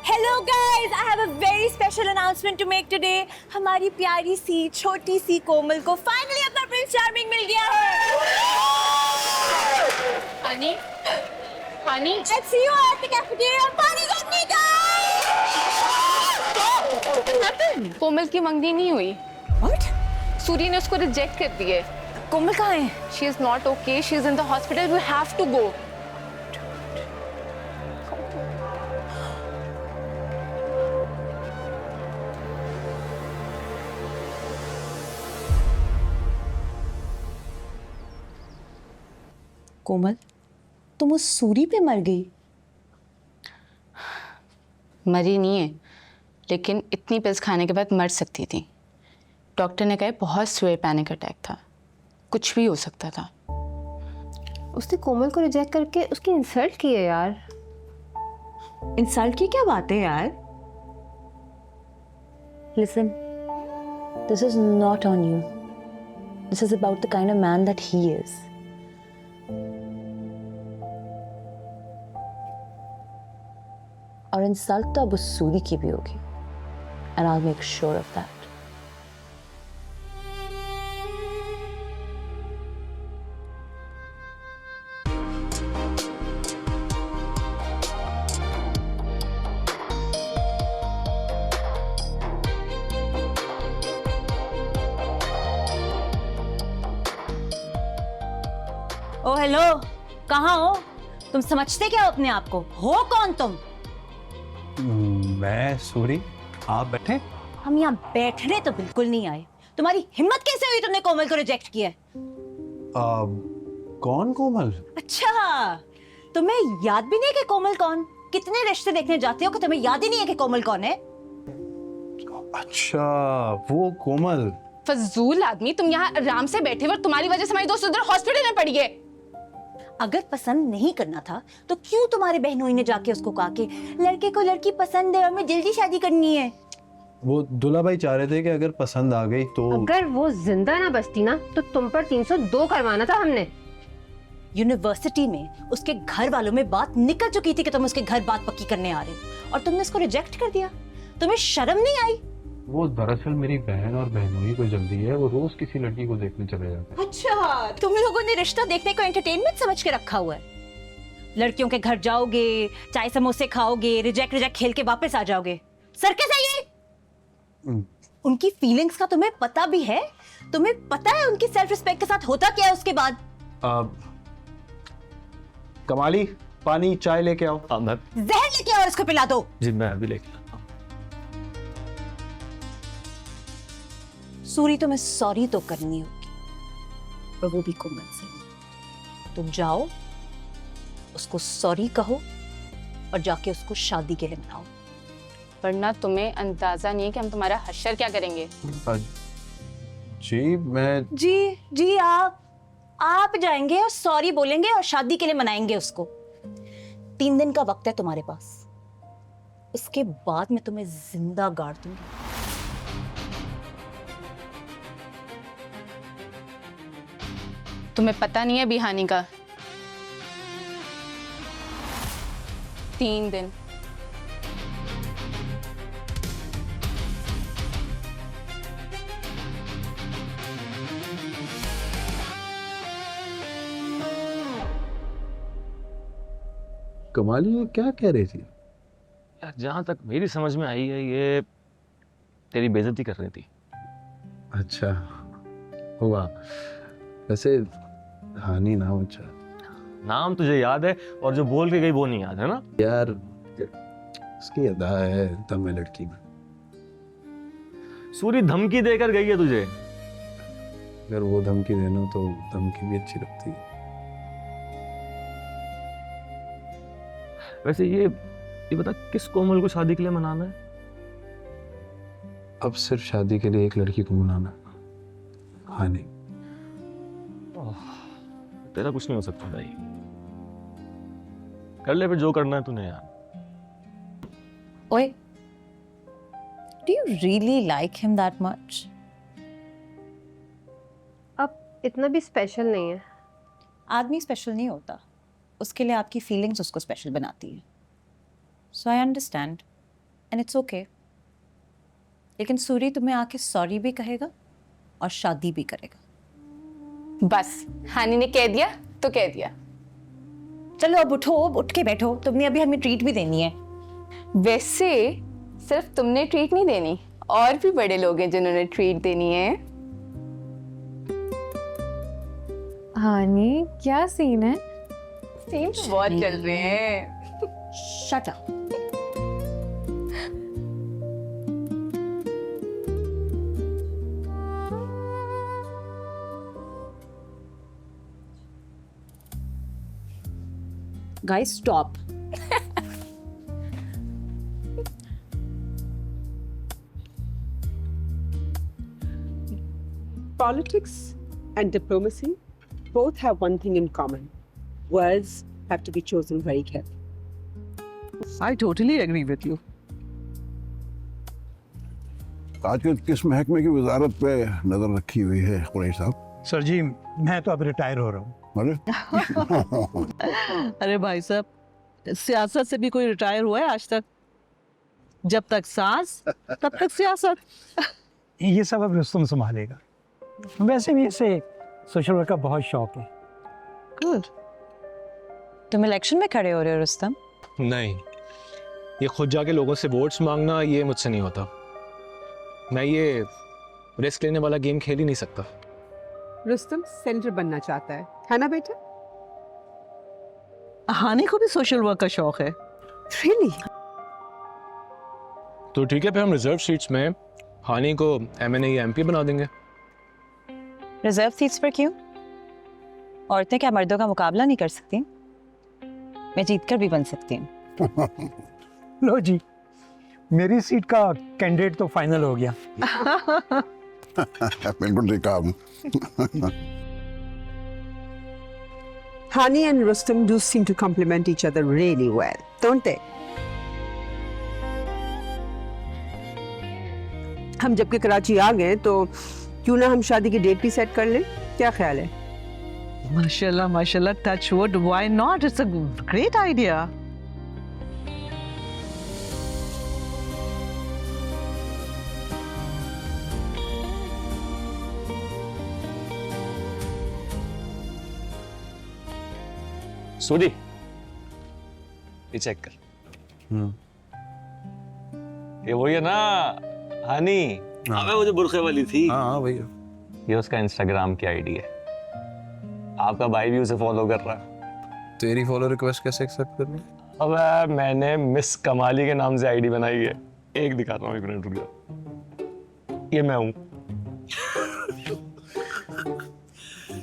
Hello guys, I have a very special announcement to make today. हमारी प्यारी सी छोटी सी कोमल को फाइनली अपना प्रिंस चार्मिंग मिल गया है। Honey, Honey, let's see you at the cafeteria. पानी गिरने का। कोमल की मंगनी नहीं हुई। व्हाट? सूरी ने उसको रिजेक्ट कर दिए। कोमल कहाँ है? She is not okay, she is in the hospital, we have to go. Komal, तुम उस सूरी पे मर गई? मरी नहीं है, लेकिन इतनी पिल्स खाने के बाद मर सकती थी। डॉक्टर ने कहा बहुत सीवियर पैनिक अटैक था, कुछ भी हो सकता था। उसने कोमल को रिजेक्ट करके उसकी इंसल्ट की है यार। इंसल्ट की क्या बात है यार? Listen, this is not on you. This is about the kind of man that he is. और इंसल्ट तो अब उस सूरी की भी होगी, and I'll make sure of that. Oh hello, कहाँ हो तुम? समझते क्या हो अपने आप को? हो कौन तुम? मैं सूरी, आप बैठे? हम यहाँ बैठने तो बिल्कुल नहीं आए। तुम्हारी हिम्मत कैसे हुई तुमने कोमल को रिजेक्ट किया? कौन कोमल? अच्छा, तुम्हें याद भी नहीं है कि कोमल कौन? कितने रिश्ते देखने जाते हो कि तुम्हें याद ही नहीं है कि कोमल कौन है? अच्छा, वो कोमल। फजूल आदमी, तुम यहाँ आराम से बैठे हो, तुम्हारी वजह से हमारी दोस्त उधर हॉस्पिटल में पड़ी है। अगर पसंद नहीं करना था तो क्यों तुम्हारे बहनोई ने जाके उसको कहा कि लड़के को लड़की पसंद है और मैं जल्दी शादी करनी है? वो दुल्हा भाई चाह रहे थे कि अगर पसंद आ गई तो। अगर वो जिंदा ना बचती ना तो तुम पर 302 करवाना था हमने। यूनिवर्सिटी में उसके घर वालों में बात निकल चुकी थी कि तुम उसके घर बात पक्की करने आ रहे हो और तुमने उसको रिजेक्ट कर दिया। तुम्हें शर्म नहीं आई? वो दरअसल मेरी बहन और बहनोई को जल्दी है, वो रोज किसी लड़की को देखने चले जाते हैं। अच्छा, तुम लोगों ने रिश्ता देखने को एंटरटेनमेंट समझ के रखा हुआ है। लड़कियों के घर जाओगे, चाय समोसे खाओगे, रिजेक्ट रिजेक्ट खेल के वापस आ जाओगे। सर्कस है ये? उनकी फीलिंग्स का तुम्हें पता भी है? तुम्हें पता है उनकी सेल्फ रिस्पेक्ट के साथ होता क्या है उसके बाद? कमाली, पानी चाय लेके आओ। जहर लेके आओ और इसको पिला दो। जी मैं अभी लेके आता हूं। सूरी, तुम्हें सॉरी तो करनी होगी, और वो भी कोमल से। तुम जाओ, उसको सॉरी कहो और जाके उसको शादी के लिए मनाओ। वरना तुम्हें अंदाजा नहीं है कि हम तुम्हारा हश्र क्या करेंगे। जी मैं जी आप जाएंगे और सॉरी बोलेंगे और शादी के लिए मनाएंगे उसको। 3 दिन का वक्त है तुम्हारे पास, उसके बाद मैं तुम्हें जिंदा गाड़ दूंगी। तुम्हें पता नहीं है बिहानी का? 3 दिन। कमाली, ये क्या कह रही थी? यार जहां तक मेरी समझ में आई है, ये तेरी बेइज्जती कर रही थी। अच्छा हुआ, वैसे हानि नाम अच्छा है। नाम तुझे याद है और जो बोल के गई वो नहीं याद है ना? यार उसकी अदा है, दम है लड़की में। सूरी धमकी देकर गई है तुझे। अगर वो धमकी देना तो धमकी भी अच्छी लगती है। वैसे ये बता, किस कोमल को शादी के लिए मनाना है? अब सिर्फ शादी के लिए एक लड़की को मनाना। हाँ नहीं, तेरा कुछ नहीं हो सकता भाई। कर ले फिर जो करना है तूने यार। ओए, do you really like him that much? अब इतना भी स्पेशल नहीं है। आदमी स्पेशल नहीं होता, उसके लिए आपकी फीलिंग्स उसको स्पेशल बनाती है। So I understand and it's okay. लेकिन सूरी तुम्हें आके सॉरी भी कहेगा और शादी भी करेगा। बस हानी ने कह दिया तो कह दिया। चलो अब उठो, अब उठ के बैठो, तुमने अभी हमें ट्रीट भी देनी है। वैसे सिर्फ तुमने ट्रीट नहीं देनी, और भी बड़े लोग हैं जिन्होंने ट्रीट देनी है। हानी, क्या सीन है? सीन तो बहुत चल रहे हैं। Shut up. Guys, stop. Politics and diplomacy both have one thing in common. Words have to be chosen very carefully. I totally agree with you. आजकल किस महकमे की वजारत पे नजर रखी हुई है कुरैश साहब? सर जी, मैं तो अब रिटायर हो रहा हूँ। अरे भाई साहब, सियासत से भी कोई रिटायर हुआ है आज तक? जब तक सांस तब तक सियासत। ये सब अब रुस्तम संभालेगा। वैसे भी इसे सोशल वर्क का बहुत शौक है। गुड। तुम इलेक्शन में खड़े हो रहे हो रुस्तम? नहीं, ये खुद जाके लोगों से वोट्स मांगना ये मुझसे नहीं होता। मैं ये रिस्क लेने वाला गेम खेल ही नहीं सकता। रुस्तम सेंटर बनना चाहता है ना बेटा? हानि को भी सोशल वर्क का शौक है। Really? तो ठीक है, फिर हम रिजर्व सीट्स में हानि को MNA या MP बना देंगे। रिजर्व सीट्स पर क्यों? औरतें क्या मर्दों का मुकाबला नहीं कर सकती? मैं जीतकर भी बन सकती हूँ। लो जी, मेरी सीट का कैंडिडेट तो फाइनल हो गया। बिल्कुल ठीक कहा। Hani and Rustam do seem to complement each other really well, don't they? हम जब के कराची आ गए तो क्यों ना हम शादी की डेट भी सेट कर लें? क्या ख्याल है? माशाल्लाह माशाल्लाह, touch wood, why not? It's a great idea. Suri, ये चेक कर। ये वही है ना हानि? अबे वो जो बुरखे वाली थी। हाँ भैया, ये उसका इंस्टाग्राम की आईडी है। आपका भाई भी उसे फॉलो कर रहा है। तेरी फॉलो रिक्वेस्ट कैसे एक्सेप्ट करनी? अब मैंने मिस कमाली के नाम से आईडी बनाई है। एक दिखाता हूँ, एक मिनट रुक जाओ। ये मैं हूँ।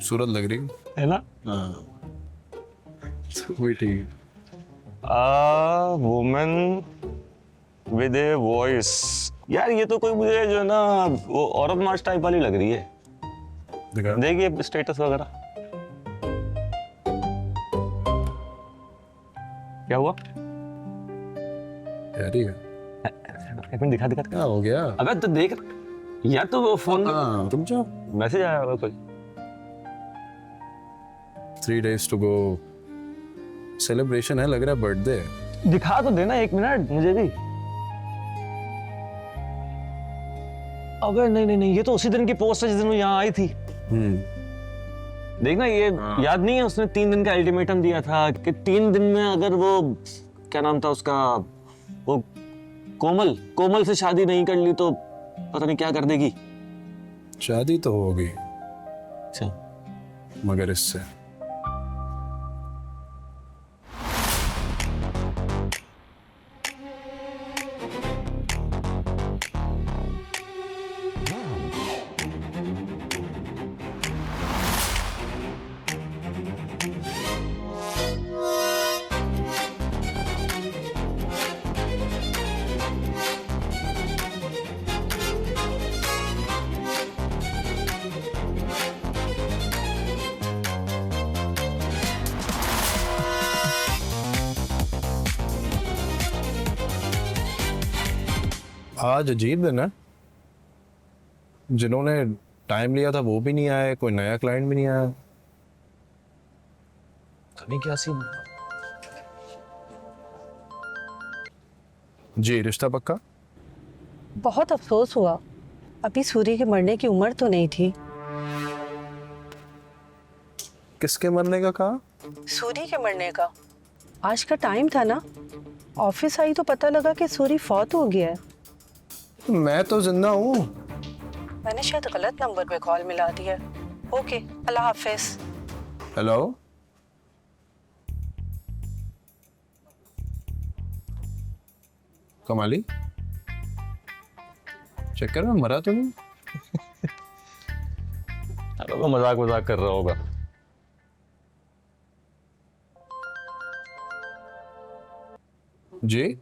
सूरत लग रही है ना? हाँ, वही ठीक। Woman with a voice. यार ये तो कोई मुझे जो है ना वो औरत मार्च टाइप वाली लग रही है। देखिए स्टेटस वगैरह। क्या हुआ? यार ही है। एक मिनट, दिखा। क्या हो गया? अबे तो देख यार, तो वो फोन। हाँ, रुक जाओ। मैसेज आया होगा कोई। 3 days to go। सेलिब्रेशन है, लग रहा है बर्थडे। दिखा तो देना, एक मिनट मुझे भी। अबे नहीं, ये तो उसी दिन की पोस्ट है जिस दिन वो यहाँ आई थी। देखना, ये याद नहीं है? उसने 3 दिन का अल्टीमेटम दिया था कि 3 दिन में अगर वो, क्या नाम था उसका, वो कोमल से शादी नहीं कर ली तो पता नहीं क्या कर देगी। शादी तो हो गई। अच्छा, मगर इससे आज अजीब दिन है। जिन्होंने टाइम लिया था वो भी नहीं आए, कोई नया क्लाइंट भी नहीं आया। अभी क्या सीन? जी रिश्ता पक्का? बहुत अफसोस हुआ, अभी सूरी के मरने की उम्र तो नहीं थी। किसके मरने का कहा? सूरी के मरने का। आज का टाइम था ना, ऑफिस आई तो पता लगा कि सूरी फौत हो गया है। मैं तो जिंदा हूँ। मैंने शायद गलत नंबर पे कॉल मिला दिया। ओके, अल्लाह हाफिज। हेलो, कमाली, चक्कर में मरा तो नहीं? अरे वो मजाक कर रहा होगा। जी,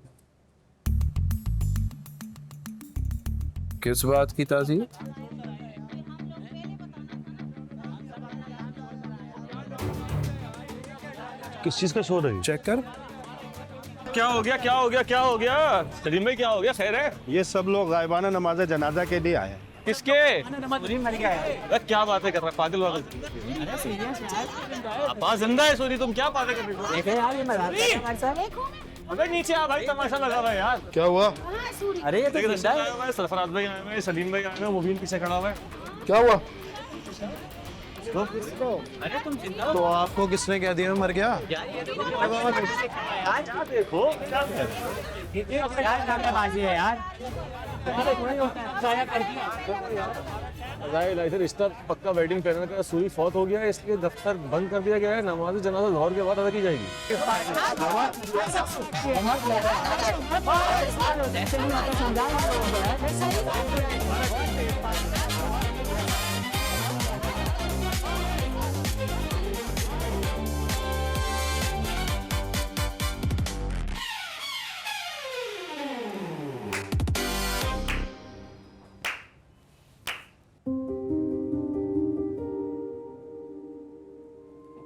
किस बात की ताज़ीर? किस चीज का शोर है? चेक कर। क्या हो गया क्या हो गया क्या हो गया? सलीम भाई क्या हो गया? खैर है? ये सब लोग गायबाना नमाज जनाजा के लिए आए हैं। किसके? क्या बातें कर रहा है पागल वागल? आवाज जिंदा है सूरी, तुम क्या बातें कर रहे हो? अबे नीचे आ भाई, तमाशा लगा हुआ है यार। क्या हुआ? अरे ये तो जिंदा है। सरफराज भाई आए हैं, सलीम भाई आए हैं, मुबीन पीछे खड़ा हुआ है। क्या हुआ? अरे तुम जिंदा हो? तो आपको किसने कह दिया मैं मर गया? देखो रिश्ता पक्का वेडिंग प्लानर का सूरी फौत हो गया है, इसलिए दफ्तर बंद कर दिया गया है। नमाज जनाजा ज़ोहर के बाद अदा की जाएगी।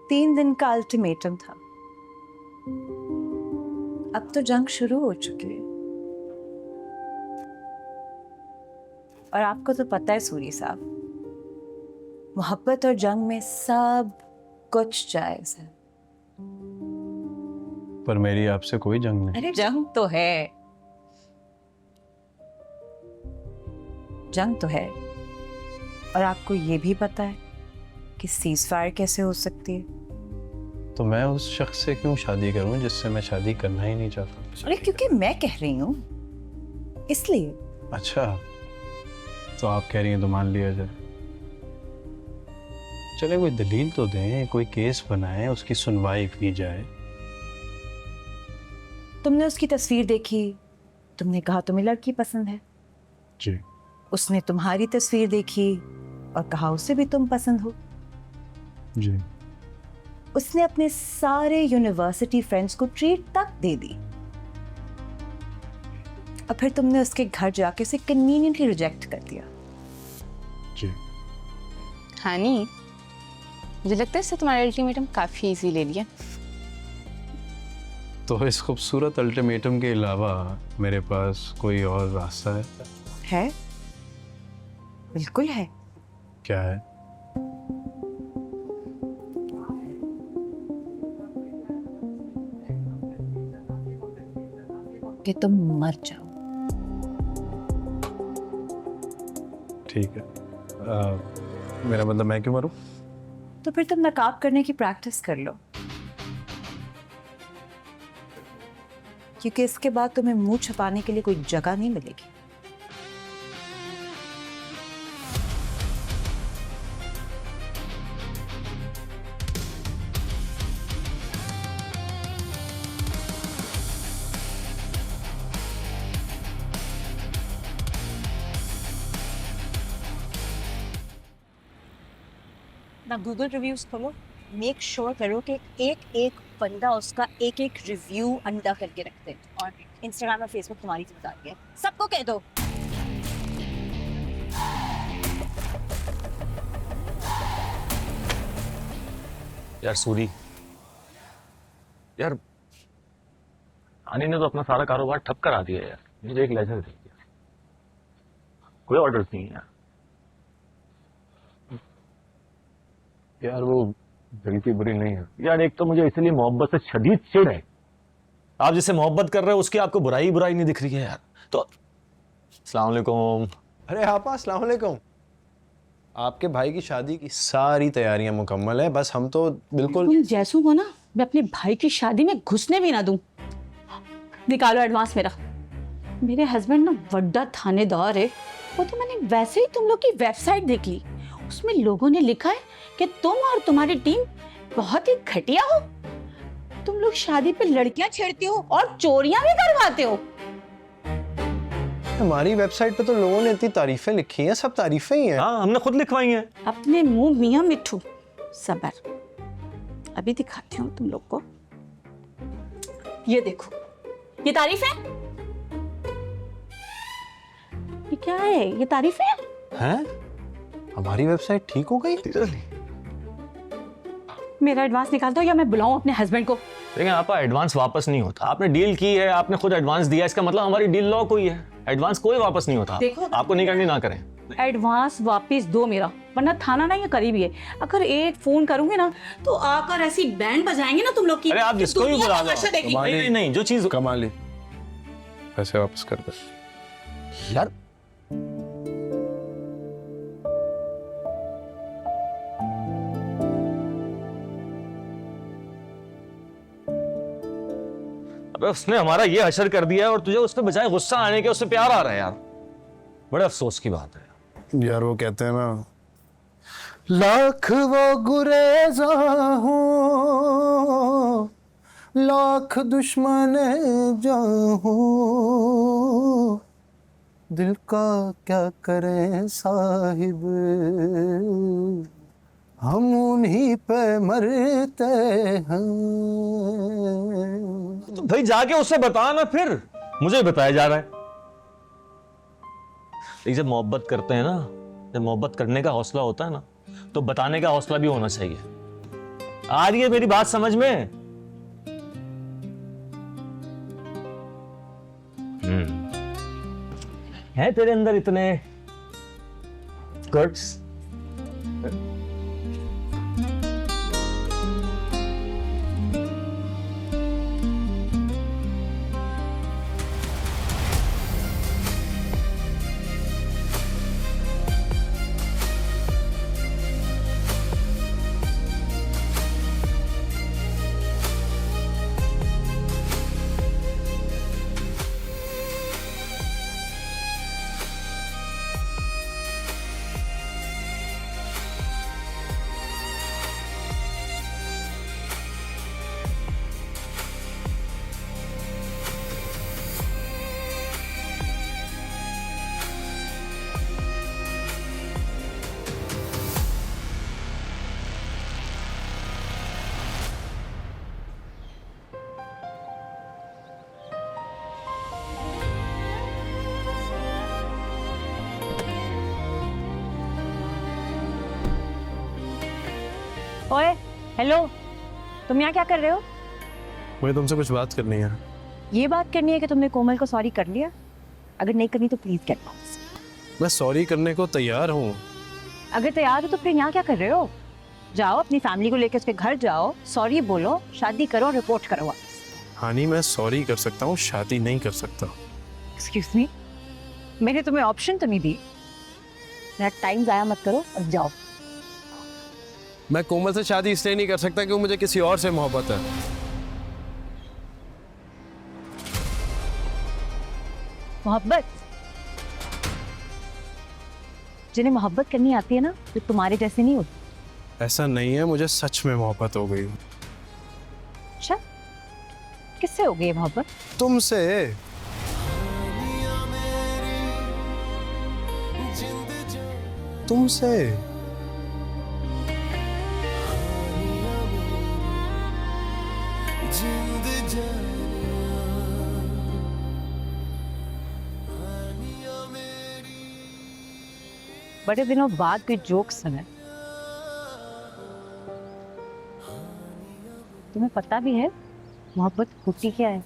तीन दिन का अल्टीमेटम था, अब तो जंग शुरू हो चुकी है। और आपको तो पता है सूरी साहब, मोहब्बत और जंग में सब कुछ जायज है। पर मेरी आपसे कोई जंग नहीं। अरे जंग तो है, जंग तो है। और आपको ये भी पता है कि सीज फायर कैसे हो सकती है। तो मैं उस शख्स से क्यों शादी करूं जिससे मैं शादी करना ही नहीं चाहता? अरे क्योंकि मैं कह रही हूँ इसलिए। अच्छा, तो आप कह रही हैं तो मान लिया जाए। चले कोई दलील तो दें, कोई केस बनाएं, उसकी सुनवाई की जाए। तुमने उसकी तस्वीर देखी, तुमने कहा तुम्हें लड़की पसंद है। जी। उसने तुम्हारी तस्वीर देखी और कहा उसे भी तुम पसंद हो। जी। उसने अपने सारे यूनिवर्सिटी फ्रेंड्स को ट्रीट तक दे दी और फिर तुमने उसके घर जाके उसे कन्वीनियंटली रिजेक्ट कर दिया। जी। हानी, मुझे लगता है इससे तुम्हारा अल्टीमेटम काफी इजी ले लिया। तो इस खूबसूरत अल्टीमेटम के अलावा मेरे पास कोई और रास्ता है? है, बिल्कुल है। क्या है? कि तुम मर जाओ। ठीक है। मेरा मतलब मैं क्यों मरूं? तो फिर तुम नकाब करने की प्रैक्टिस कर लो, क्योंकि इसके बाद तुम्हें मुंह छुपाने के लिए कोई जगह नहीं मिलेगी। ना गूगल रिव्यूज खोलो, मेक श्योर करो कि एक एक बंदा उसका एक एक रिव्यू अंडा करके रखते हैं, और इंस्टाग्राम और फेसबुक तुम्हारी जिम्मेदारी है, सबको कह दो। यार सूरी, यार आनी ने तो अपना सारा कारोबार ठप करा दिया यार, मुझे एक लेजर दे दिया, कोई ऑर्डर नहीं है यार। वो गलती बुरी नहीं है यार, एक तो मुझे इसलिए मोहब्बत से शदीद चिढ़ है। आप जिससे मोहब्बत कर रहे हो उसकी आपको बुराई बुराई नहीं दिख रही है यार। तो अस्सलाम वालेकुम। अरे आपा अस्सलाम वालेकुम। आपके भाई की शादी की सारी तैयारियां मुकम्मल है, बस हम तो बिल्कुल तुम जैसू को ना मैं अपने भाई की शादी में घुसने भी ना दूं। निकालो एडवांस मेरा। मेरे हस्बैंड ना बड़ा थानेदार है। वो तो मैंने वैसे ही तुम लोग की वेबसाइट देख ली, उसमें लोगों ने लिखा है कि तुम और तुम्हारी टीम बहुत ही घटिया हो। तुम लोग शादी पे लड़कियां छेड़ते हो और चोरियां भी करवाते हो। हमारी वेबसाइट पे तो लोगों ने इतनी तारीफें लिखी हैं, सब तारीफें ही हैं। हाँ, हमने खुद लिखवाई हैं। अपने मुंह मियां मिठू। सबर, अभी दिखाती हूँ तुम लोग को। ये देखो, ये तारीफ है। ये क्या है? ये तारीफ है। हैं? हमारी वेबसाइट ठीक हो गई? मेरा एडवांस निकाल दो या मैं बुलाऊं अपने हस्बैंड को। देखिए आपका एडवांस वापस नहीं होता। आपने डील की है, आपने खुद एडवांस दिया, इसका मतलब हमारी डील लॉक हुई है। एडवांस कोई वापस नहीं होता। देखो, आपको नहीं करनी ना करें। एडवांस वापस दो मेरा, वरना थाना ना ये करीब ही है। अगर एक फोन करूंगी ना तो आकर ऐसी बैंड बजाएंगे ना तुम लोग की। अरे आप जिसको भी दुनिया बुला तमाशा लो। देखेगी। नहीं नहीं, जो चीज कमाली, पैसे वापस कर दो यार। अबे उसने हमारा ये हशर कर दिया और तुझे उस पे बजाय गुस्सा आने के उससे प्यार आ रहा है यार। बड़े अफसोस की बात है यार। वो कहते हैं ना, लाख वो गुरेजा हो, लाख दुश्मन जाहो, दिल का क्या करें साहिब, हम उन्हीं पे मरते हैं। तो भाई जाके उससे बता ना, फिर मुझे बताया जा रहा है। जब मोहब्बत करते हैं ना, जब मोहब्बत करने का हौसला होता है ना, तो बताने का हौसला भी होना चाहिए। आ रही है मेरी बात समझ में? है तेरे अंदर इतने गट्स? ओए, हेलो, तुम यहाँ क्या कर रहे हो? मुझे तुमसे कुछ बात करनी है। ये बात करनी है कि तुमने कोमल को सॉरी कर लिया? अगर नहीं करनी तो प्लीज गेट लॉस्ट। मैं सॉरी करने को तैयार हूँ। अगर तैयार हो तो फिर यहाँ क्या कर रहे हो? जाओ अपनी फैमिली को लेकर उसके घर जाओ, सॉरी बोलो, शादी करो, रिपोर्ट करो वापस। हानी, मैं सॉरी कर सकता हूँ, शादी नहीं कर सकता। एक्सक्यूज मी, मैंने तुम्हें ऑप्शन तो नहीं दी। मेरा टाइम जाया मत करो और जाओ। मैं कोमल से शादी इसलिए नहीं कर सकता क्योंकि मुझे किसी और से मोहब्बत है। मोहब्बत? जिन्हें मोहब्बत करनी आती है ना, तो तुम्हारे जैसे नहीं होती। ऐसा नहीं है, मुझे सच में मोहब्बत हो गई। अच्छा, किससे हो गई ये मोहब्बत? तुमसे। तुमसे। बड़े दिनों बाद कोई जोक सुने। तुम्हें पता भी है मोहब्बत होती क्या है?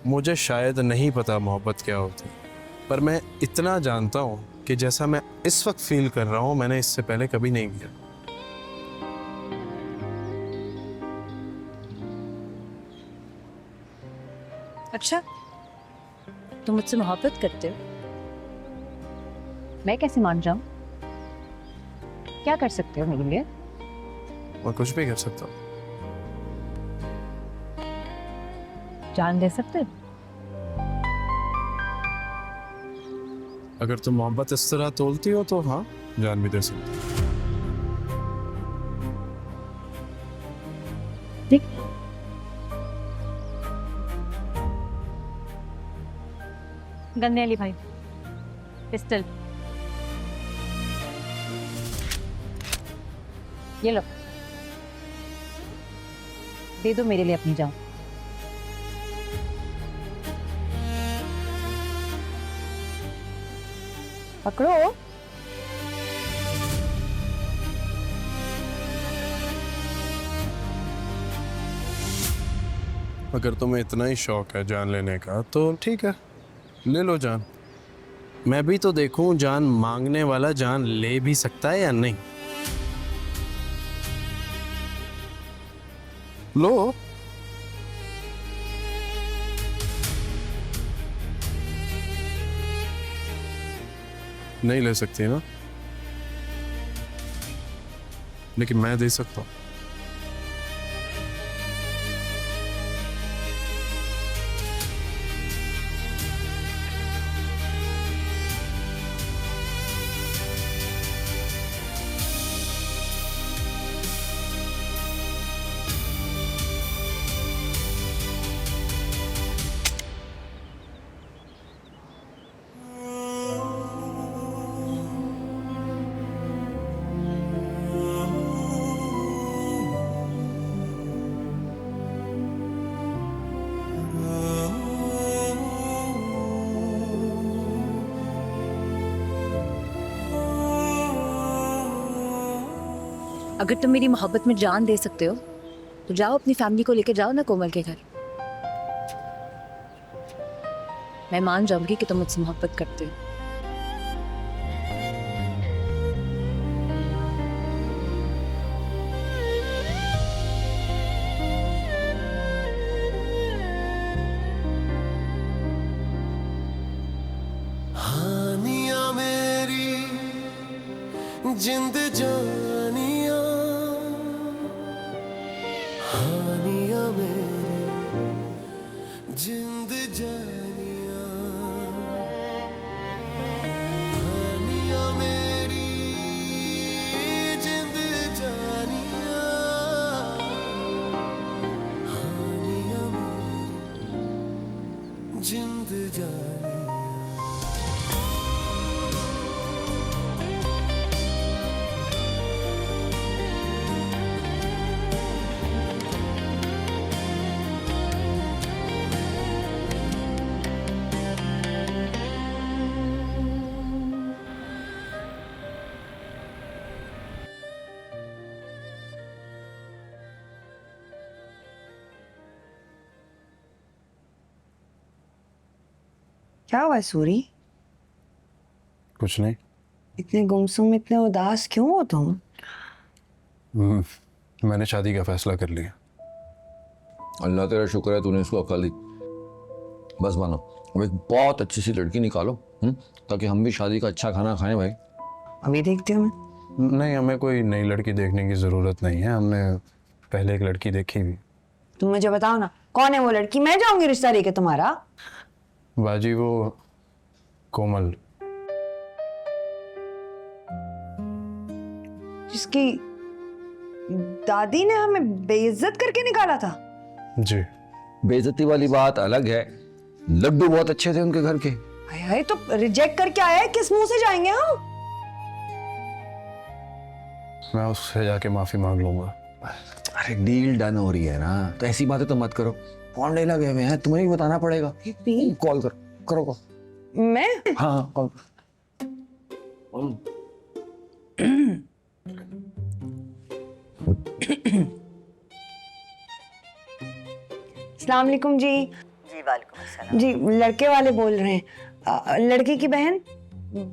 मुझे शायद नहीं पता मोहब्बत क्या होती, पर मैं इतना जानता हूँ कि जैसा मैं इस वक्त फील कर रहा हूँ मैंने इससे पहले कभी नहीं किया। अच्छा, तुम मुझसे मोहब्बत करते हो? मैं कैसे मान जाऊं? क्या कर सकते हो मेरे लिए? मैं कुछ भी कर सकता हूँ। जान दे सकते हो? अगर तुम मोहब्बत इस तरह तोलती हो तो हाँ, जान भी दे सकती हूँ। ठीक। गन्ने वाली भाई, पिस्टल ये लो, दे दो मेरे लिए अपनी जान। पकड़ो। अगर तुम्हें इतना ही शौक है जान लेने का तो ठीक है, ले लो जान। मैं भी तो देखूं जान मांगने वाला जान ले भी सकता है या नहीं। लो। नहीं ले सकती ना, लेकिन मैं दे सकता हूं। अगर तुम मेरी मोहब्बत में जान दे सकते हो तो जाओ अपनी फैमिली को लेकर जाओ ना कोमल के घर। मैं मान जाऊंगी कि तुम मुझसे मोहब्बत करते हो। हानिया मेरी जिंद जानिया, हानिया मेरी जिंद जानिया, हानिया मेरी जिंद जानिया, हानिया मेरी जिंद जानिया। क्या हुआ सूरी? कुछ नहीं। इतने गुमसुम, इतने उदास क्यों हो तुम? मैंने शादी का फैसला कर लिया। अल्लाह तेरा शुक्र है तूने इसको अकल दी। बस मानो, अब एक बहुत अच्छी सी लड़की निकालो, ताकि हम भी शादी का अच्छा खाना खाएं भाई। अभी देखती हूँ मैं। नहीं, हमें कोई नई लड़की देखने की जरूरत नहीं है, हमने पहले एक लड़की देखी भी। तुम मुझे बताओ ना, कौन है वो लड़की? मैं जाऊंगी रिश्ता लेके तुम्हारा। बाजी वो कोमल, जिसकी दादी ने हमें बेइज्जत करके निकाला था। जी। बेइज्जती वाली बात अलग है, लड्डू बहुत अच्छे थे उनके घर के। हाय हाय, तो रिजेक्ट करके आया है, किस मुंह से जाएंगे हम? मैं उससे जाके माफी मांग लूंगा। अरे डील डन हो रही है ना, तो ऐसी बातें तो मत करो। कौन ले लगे हुए हैं, तुम्हें ही बताना पड़ेगा। कॉल करो कॉल। मैं? हाँ कॉल। अस्सलाम वालेकुम जी। जी वालेकुम अस्सलाम। जी लड़के वाले बोल रहे हैं। लड़के की बहन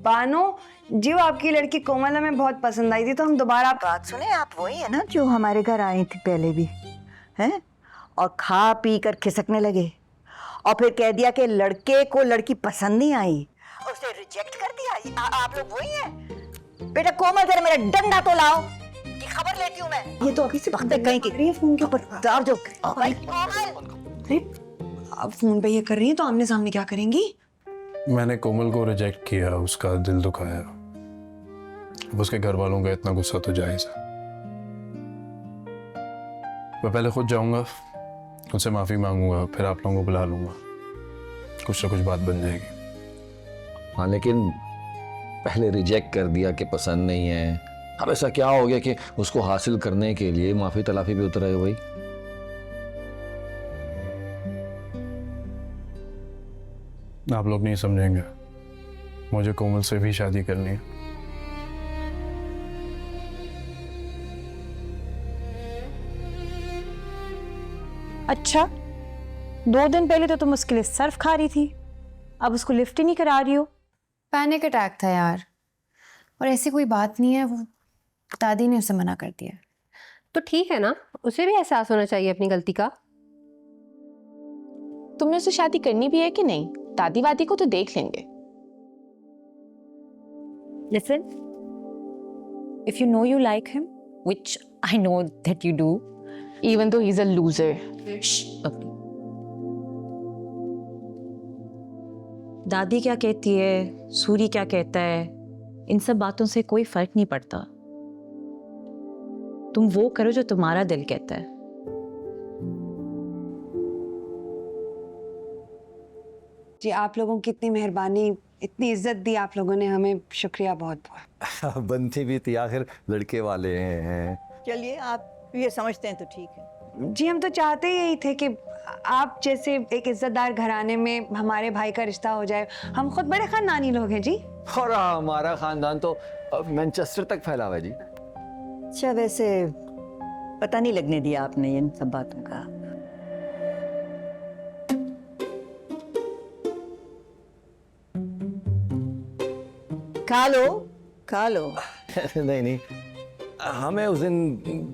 बानो जी, वो आपकी लड़की कोमल हमें बहुत पसंद आई थी, तो हम दोबारा बात सुने, आप वही है ना जो हमारे घर आई थी पहले भी, हैं? और खा पी कर खिसकने लगे और फिर कह दिया कि लड़के को लड़की पसंद नहीं आई, उसने रिजेक्ट कर दिया। आप लोग वही हैं? बेटा कोमल, जरा मेरा डंडा तो लाओ कि खबर लेती हूँ मैं। ये तो अभी से वक्त कहीं की फोन के ऊपर दाब जो अरे आप फोन पे ये कर रही हैं तो आमने सामने क्या करेंगी? मैंने कोमल को रिजेक्ट किया, उसका दिल दुखाया। अब उसके घर वालों का इतना गुस्सा तो जायज़ है। मैं पहले खुद जाऊंगा, उनसे माफ़ी मांगूंगा, फिर आप लोगों को बुला लूंगा, कुछ ना कुछ बात बन जाएगी। हाँ, लेकिन पहले रिजेक्ट कर दिया कि पसंद नहीं है, अब ऐसा क्या हो गया कि उसको हासिल करने के लिए माफ़ी तलाफी भी उतर आए भाई? आप लोग नहीं समझेंगे, मुझे कोमल से भी शादी करनी है। अच्छा, 2 दिन पहले तो तुम उसके लिए सर्फ खा रही थी, अब उसको लिफ्ट ही नहीं करा रही हो। पैनिक अटैक था यार, और ऐसी कोई बात नहीं है, वो दादी ने उसे मना कर दिया। तो ठीक है ना, उसे भी एहसास होना चाहिए अपनी गलती का। तुमने उससे शादी करनी भी है कि नहीं? दादी वादी को तो देख लेंगे। Listen, if you know you like him, which I know that you do, even though he's a loser. दादी क्या कहती है, सूरी क्या कहता है, इन सब बातों से कोई फर्क नहीं पड़ता। तुम वो करो जो तुम्हारा दिल कहता है। जी आप लोगों की इतनी मेहरबानी, इतनी इज्जत दी आप लोगों ने हमें, शुक्रिया बहुत बहुत। बनती भी थी, आखिर लड़के वाले हैं। चलिए, आप ये समझते हैं तो ठीक है। जी हम तो चाहते ही यही थे कि आप जैसे एक इज्जतदार घराने में हमारे भाई का रिश्ता हो जाए। हम खुद बड़े खानदानी लोग हैं जी। और हमारा खानदान तो मैनचेस्टर तक फैला हुआ है जी। अच्छा, वैसे पता नहीं लगने दिया आपने इन सब बातों का। खा लो, खा लो। नहीं नहीं, हमें उस दिन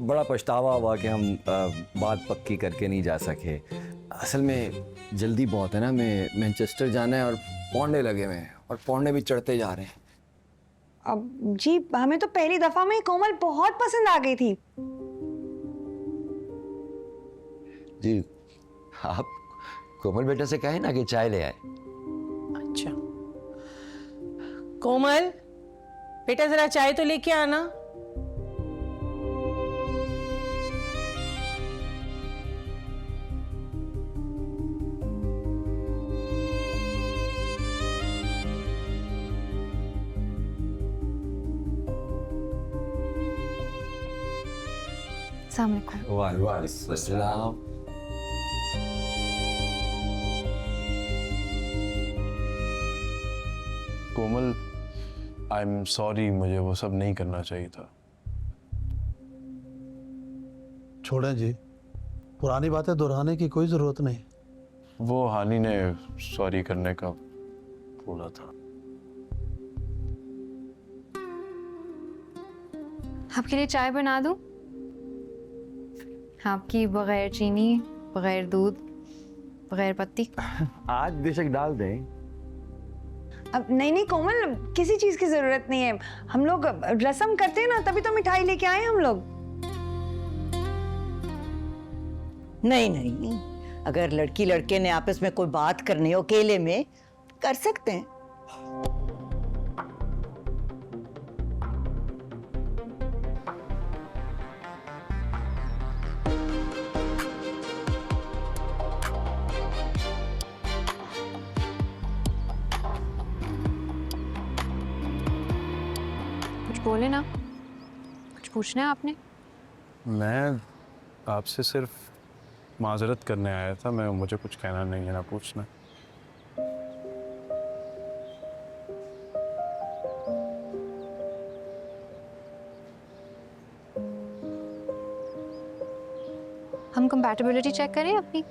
बड़ा पछतावा हुआ कि हम बात पक्की करके नहीं जा सके। असल में जल्दी बहुत है ना, हमें मैनचेस्टर जाना है और पौंडे लगे हुए हैं, और पौंडे भी चढ़ते जा रहे हैं। अब जी हमें तो पहली दफा में ही कोमल बहुत पसंद आ गई थी। जी आप कोमल बेटा से कहे ना कि चाय ले आए। अच्छा कोमल बेटा, जरा चाय तो लेके आना। अस्सलाम वालेकुम। वालेकुम अस्सलाम। कोमल, आई एम सॉरी, मुझे वो सब नहीं करना चाहिए था। छोड़ें जी, पुरानी बातें दोहराने की कोई ज़रूरत नहीं। वो हानि ने सॉरी करने का बोला था। आपके लिए चाय बना दूं? आपकी बगैर चीनी, बगैर दूध, बगैर पत्ती। आज बेशक डाल दें। अब नहीं कोमल, किसी चीज की जरूरत नहीं है। हम लोग रस्म करते हैं ना, तभी तो मिठाई लेके आए हम लोग। नहीं नहीं, अगर लड़की लड़के ने आपस में कोई बात करनी हो अकेले में, कर सकते हैं। बोले ना, कुछ पूछना है आपने? मैं आपसे सिर्फ माजरत करने आया था, मुझे कुछ कहना नहीं है, ना पूछना। हम कंपैटिबिलिटी चेक करें अपनी?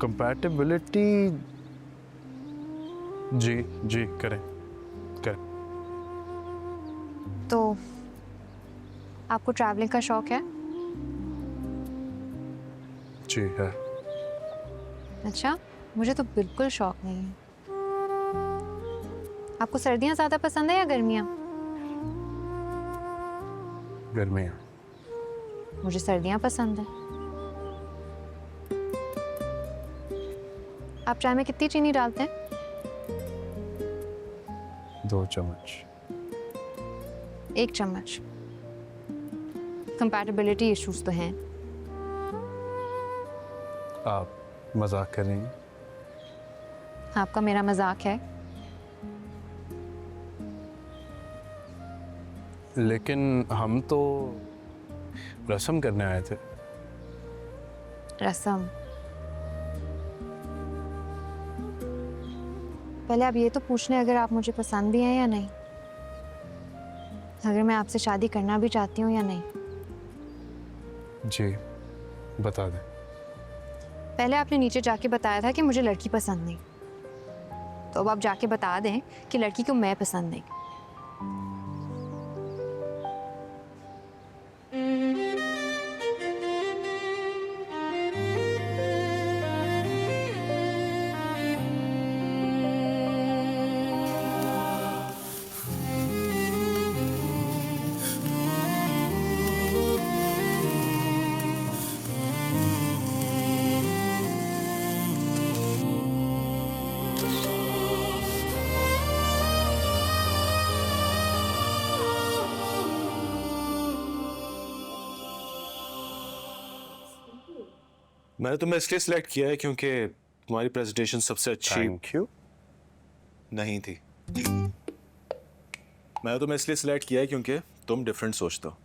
कंपैटिबिलिटी? जी जी करें करें। तो आपको ट्रैवलिंग का शौक है? जी है। अच्छा, मुझे तो बिल्कुल शौक नहीं है। आपको सर्दियाँ ज़्यादा पसंद है या गर्मियाँ? गर्मियाँ। मुझे सर्दियाँ पसंद है। आप चाय में कितनी चीनी डालते हैं? 2 चम्मच। 1 चम्मच। कंपैटिबिलिटी इश्यूज तो हैं। आप मजाक कर रही हैं? आपका मेरा मजाक है? लेकिन हम तो रस्म करने आए थे। रस्म? पहले आप ये तो पूछ लें अगर आप मुझे पसंद भी हैं या नहीं, अगर मैं आपसे शादी करना भी चाहती हूँ या नहीं। जी बता दें। पहले आपने नीचे जाके बताया था कि मुझे लड़की पसंद नहीं, तो अब आप जाके बता दें कि लड़की को मैं पसंद नहीं। मैंने तुम्हें इसलिए सिलेक्ट किया है क्योंकि तुम्हारी प्रेजेंटेशन सबसे अच्छी थैंक यू नहीं थी। मैंने तुम्हें इसलिए सिलेक्ट किया है क्योंकि तुम डिफरेंट सोचते हो।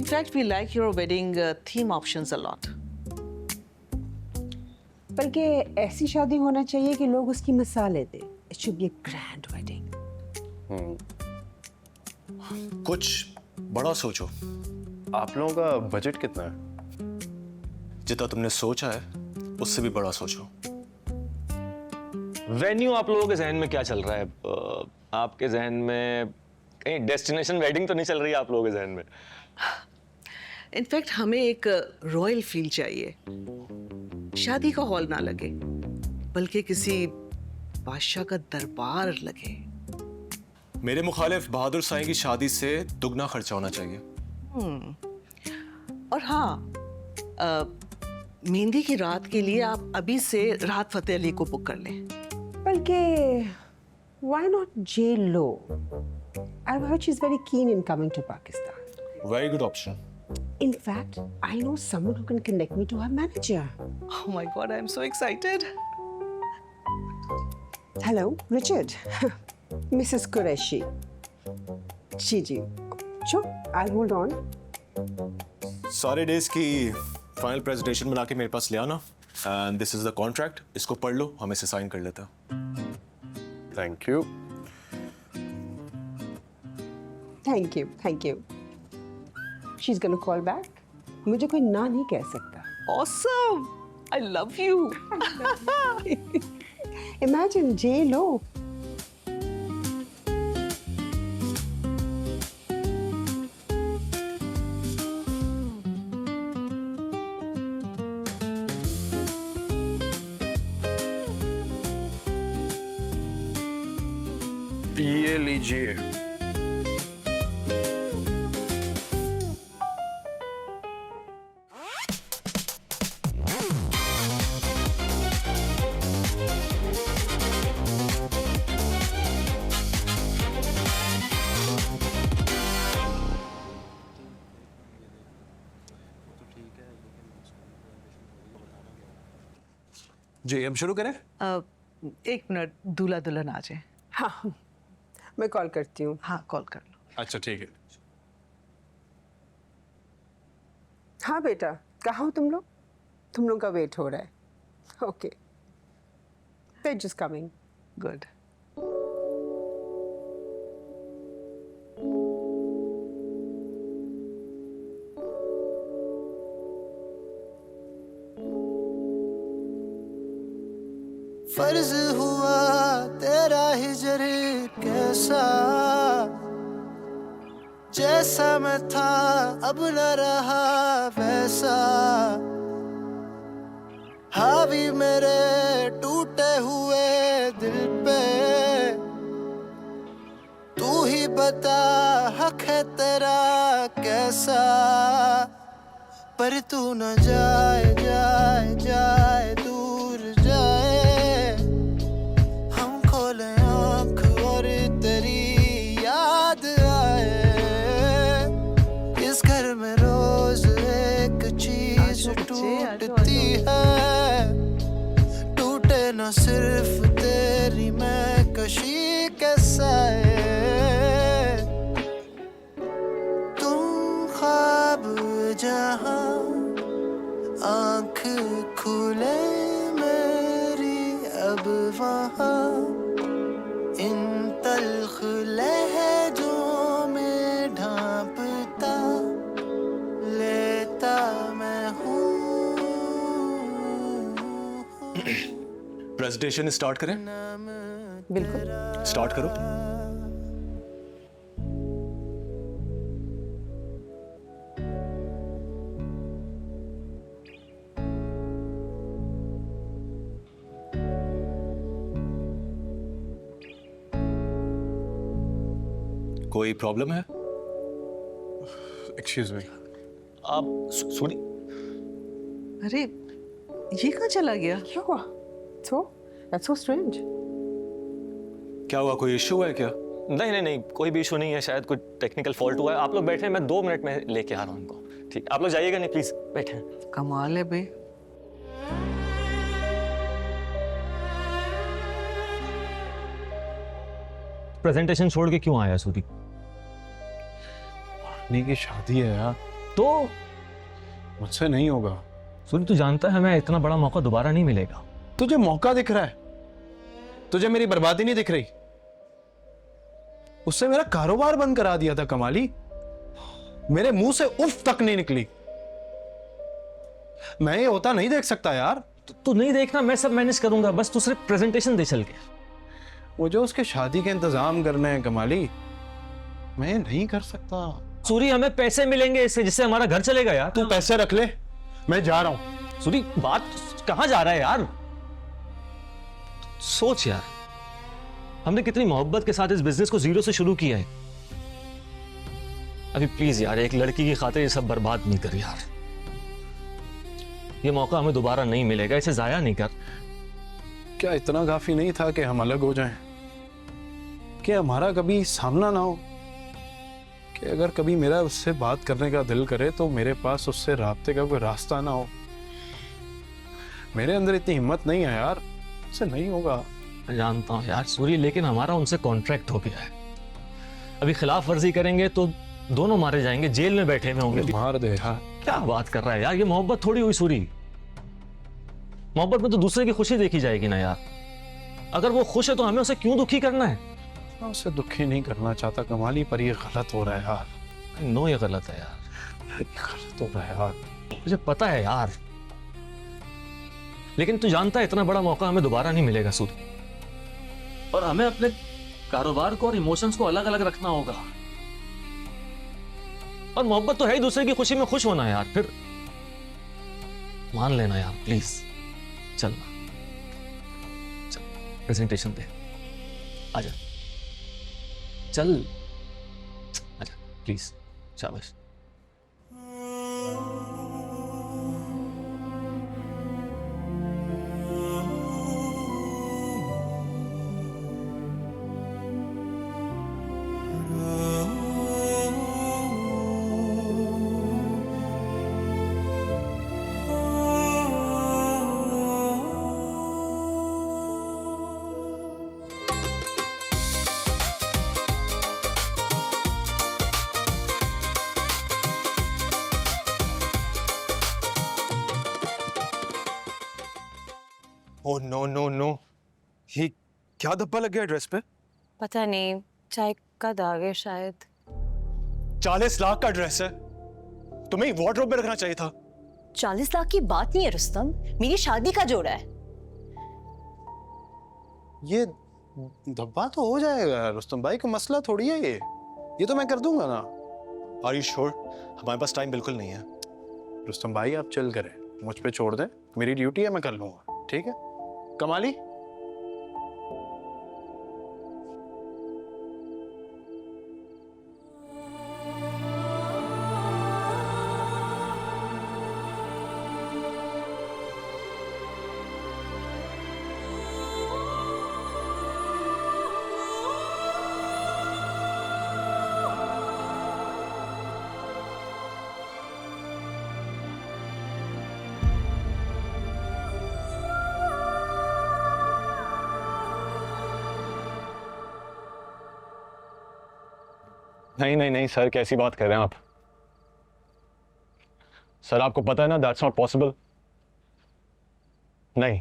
In fact, we like your wedding theme options a lot. बल्कि ऐसी शादी होना चाहिए कि लोग उसकी मिसाल लेते। It should be a grand wedding. कुछ बड़ा सोचो। आप लोगों का बजट कितना है? जितना तुमने सोचा है उससे भी बड़ा सोचो। वेन्यू आप लोगों के जहन में क्या चल रहा है? आपके जहन में कहीं डेस्टिनेशन वेडिंग तो नहीं चल रही है आप लोगों के जहन में? इनफैक्ट हमें एक रॉयल फील चाहिए। शादी का हॉल ना लगे बल्कि किसी बादशाह का दरबार लगे। मेरे मुखालिफ बहादुर साईं की शादी से दुगना खर्चा होना चाहिए। और हाँ, मेहंदी की रात के लिए आप अभी से राहत फतेह अली को बुक कर लें। बल्कि why not J.Lo? I've heard she's very keen in coming to Pakistan. Very good option. In fact, I know someone who can connect me to her manager. Oh my God, I'm so excited. Hello, Richard. Mrs. Qureshi. जी। Sure, I'll hold on. सारे days की final presentation बना के मेरे पास ले आना। And this is the contract. इसको पढ़ लो, हम इसे साइन कर लेते हैं। Thank you. Thank you, thank you. She's gonna call back. मुझे कोई ना नहीं कह सकता। Awesome! I love you. Imagine J.Lo. ये लीजिए। जी हम शुरू करें? 1 मिनट, दूल्हा दुल्हन आ जाए। हाँ, मैं कॉल करती हूँ। हाँ, कॉल कर लो। अच्छा ठीक है। हाँ बेटा, कहाँ हो तुम लोग? तुम लोग का वेट हो रहा है। Okay, they're just coming. Good. फर्ज हुआ तेरा हिजर कैसा, जैसा मैं था अब न रहा वैसा, हावी मेरे टूटे हुए दिल पे, तू ही बता हक है तेरा कैसा, पर तू न जाए जाए जाए दूर जाए, हम खोले आँख और तेरी याद आए, इस घर में रोज एक चीज टूटती है, टूटे न सिर्फ तेरी मैं कशी के साए, तुम ख्वाब जहां आँख खुले मेरी अब वहाँ, इन तल्ख लहजों में ढांपता लेता मैं हूँ। प्रेजेंटेशन स्टार्ट करें? बिल्कुल स्टार्ट करो। कोई प्रॉब्लम है? Excuse me. आप सूरी, अरे ये कहाँ चला गया? क्या हुआ? That's so strange. क्या हुआ, कोई इशू है क्या? नहीं नहीं नहीं, कोई भी इशू नहीं है, शायद कोई टेक्निकल फॉल्ट हुआ है। आप लोग बैठे, मैं 2 मिनट में लेके आ रहा हूँ इनको। ठीक, आप लोग जाइएगा नहीं, प्लीज बैठे। कमाल है बे। प्रेजेंटेशन छोड़ के क्यों आया सूरी? नहीं की शादी है यार, तो मुझसे नहीं होगा। सूरी तू जानता है हमें इतना बड़ा मौका दोबारा नहीं मिलेगा। तुझे मौका दिख रहा है, तुझे मेरी बर्बादी नहीं दिख रही। उससे मेरा कारोबार बंद करा दिया था कमाली, मेरे मुंह से उफ तक नहीं निकली। मैं ये होता नहीं देख सकता यार। तू नहीं देखना, मैं सब मैनेज करूंगा, बस तू सिर्फ प्रेजेंटेशन दे चल के। मुझे उसके शादी के इंतजाम करने हैं कमाली, मैं ये नहीं कर सकता। सूरी हमें पैसे मिलेंगे इससे, जिससे हमारा घर चलेगा यार। तू पैसे रख ले, मैं जा रहा हूं। सूरी बात कहां जा रहा है यार? सोच यार, हमने कितनी मोहब्बत के साथ इस बिजनेस को 0 से शुरू किया है। अभी प्लीज यार, एक लड़की की खातिर ये सब बर्बाद नहीं कर यार। ये मौका हमें दोबारा नहीं मिलेगा, इसे जाया नहीं कर। क्या इतना काफी नहीं था कि हम अलग हो जाएं? कि हमारा कभी सामना ना हो? कि अगर कभी मेरा उससे बात करने का दिल करे तो मेरे पास उससे राब्ते का कोई रास्ता ना हो? मेरे अंदर इतनी हिम्मत नहीं है यार, उससे नहीं होगा। जानता हूँ यार सूरी, लेकिन हमारा उनसे कॉन्ट्रैक्ट हो गया है। अभी खिलाफ वर्जी करेंगे तो दोनों मारे जाएंगे, जेल में बैठे हुए होंगे। मार दे यार। क्या बात कर रहा है यार, ये मोहब्बत थोड़ी हुई सूरी। मोहब्बत में तो दूसरे की खुशी देखी जाएगी ना यार। अगर वो खुश है तो हमें उसे क्यों दुखी करना है? मैं उसे दुखी नहीं करना चाहता कमाली, पर ये गलत हो रहा है यार। नो, ये गलत है यार, गलत हो रहा है यार। मुझे पता है यार, लेकिन तू जानता है इतना बड़ा मौका हमें दोबारा नहीं मिलेगा सूरी। और हमें अपने कारोबार को और इमोशंस को अलग अलग रखना होगा। और मोहब्बत तो है ही दूसरे की खुशी में खुश होना यार। फिर मान लेना यार प्लीज। चल प्रेजेंटेशन दे, आजा चल, आजा प्लीज, शाबाश। ओह नो नो नो, ये क्या धब्बा लग गया ड्रेस पे? पता नहीं, चाय का दाग है शायद। 40 लाख का ड्रेस है, तुम्हें वार्डरोब में रखना चाहिए था। 40 लाख की बात नहीं है रुस्तम, मेरी शादी का जोड़ा है। ये धब्बा तो हो जाएगा रुस्तम भाई, कोई मसला थोड़ी है ये तो मैं कर दूंगा ना। Are you sure? हमारे पास टाइम बिल्कुल नहीं है। रुस्तम भाई आप चिल करें, मुझ पे छोड़ दें, मेरी ड्यूटी है, मैं कर लूंगा, ठीक है। कमाली नहीं नहीं नहीं सर, कैसी बात कर रहे हैं आप? सर आपको पता है ना दैट्स नॉट पॉसिबल। नहीं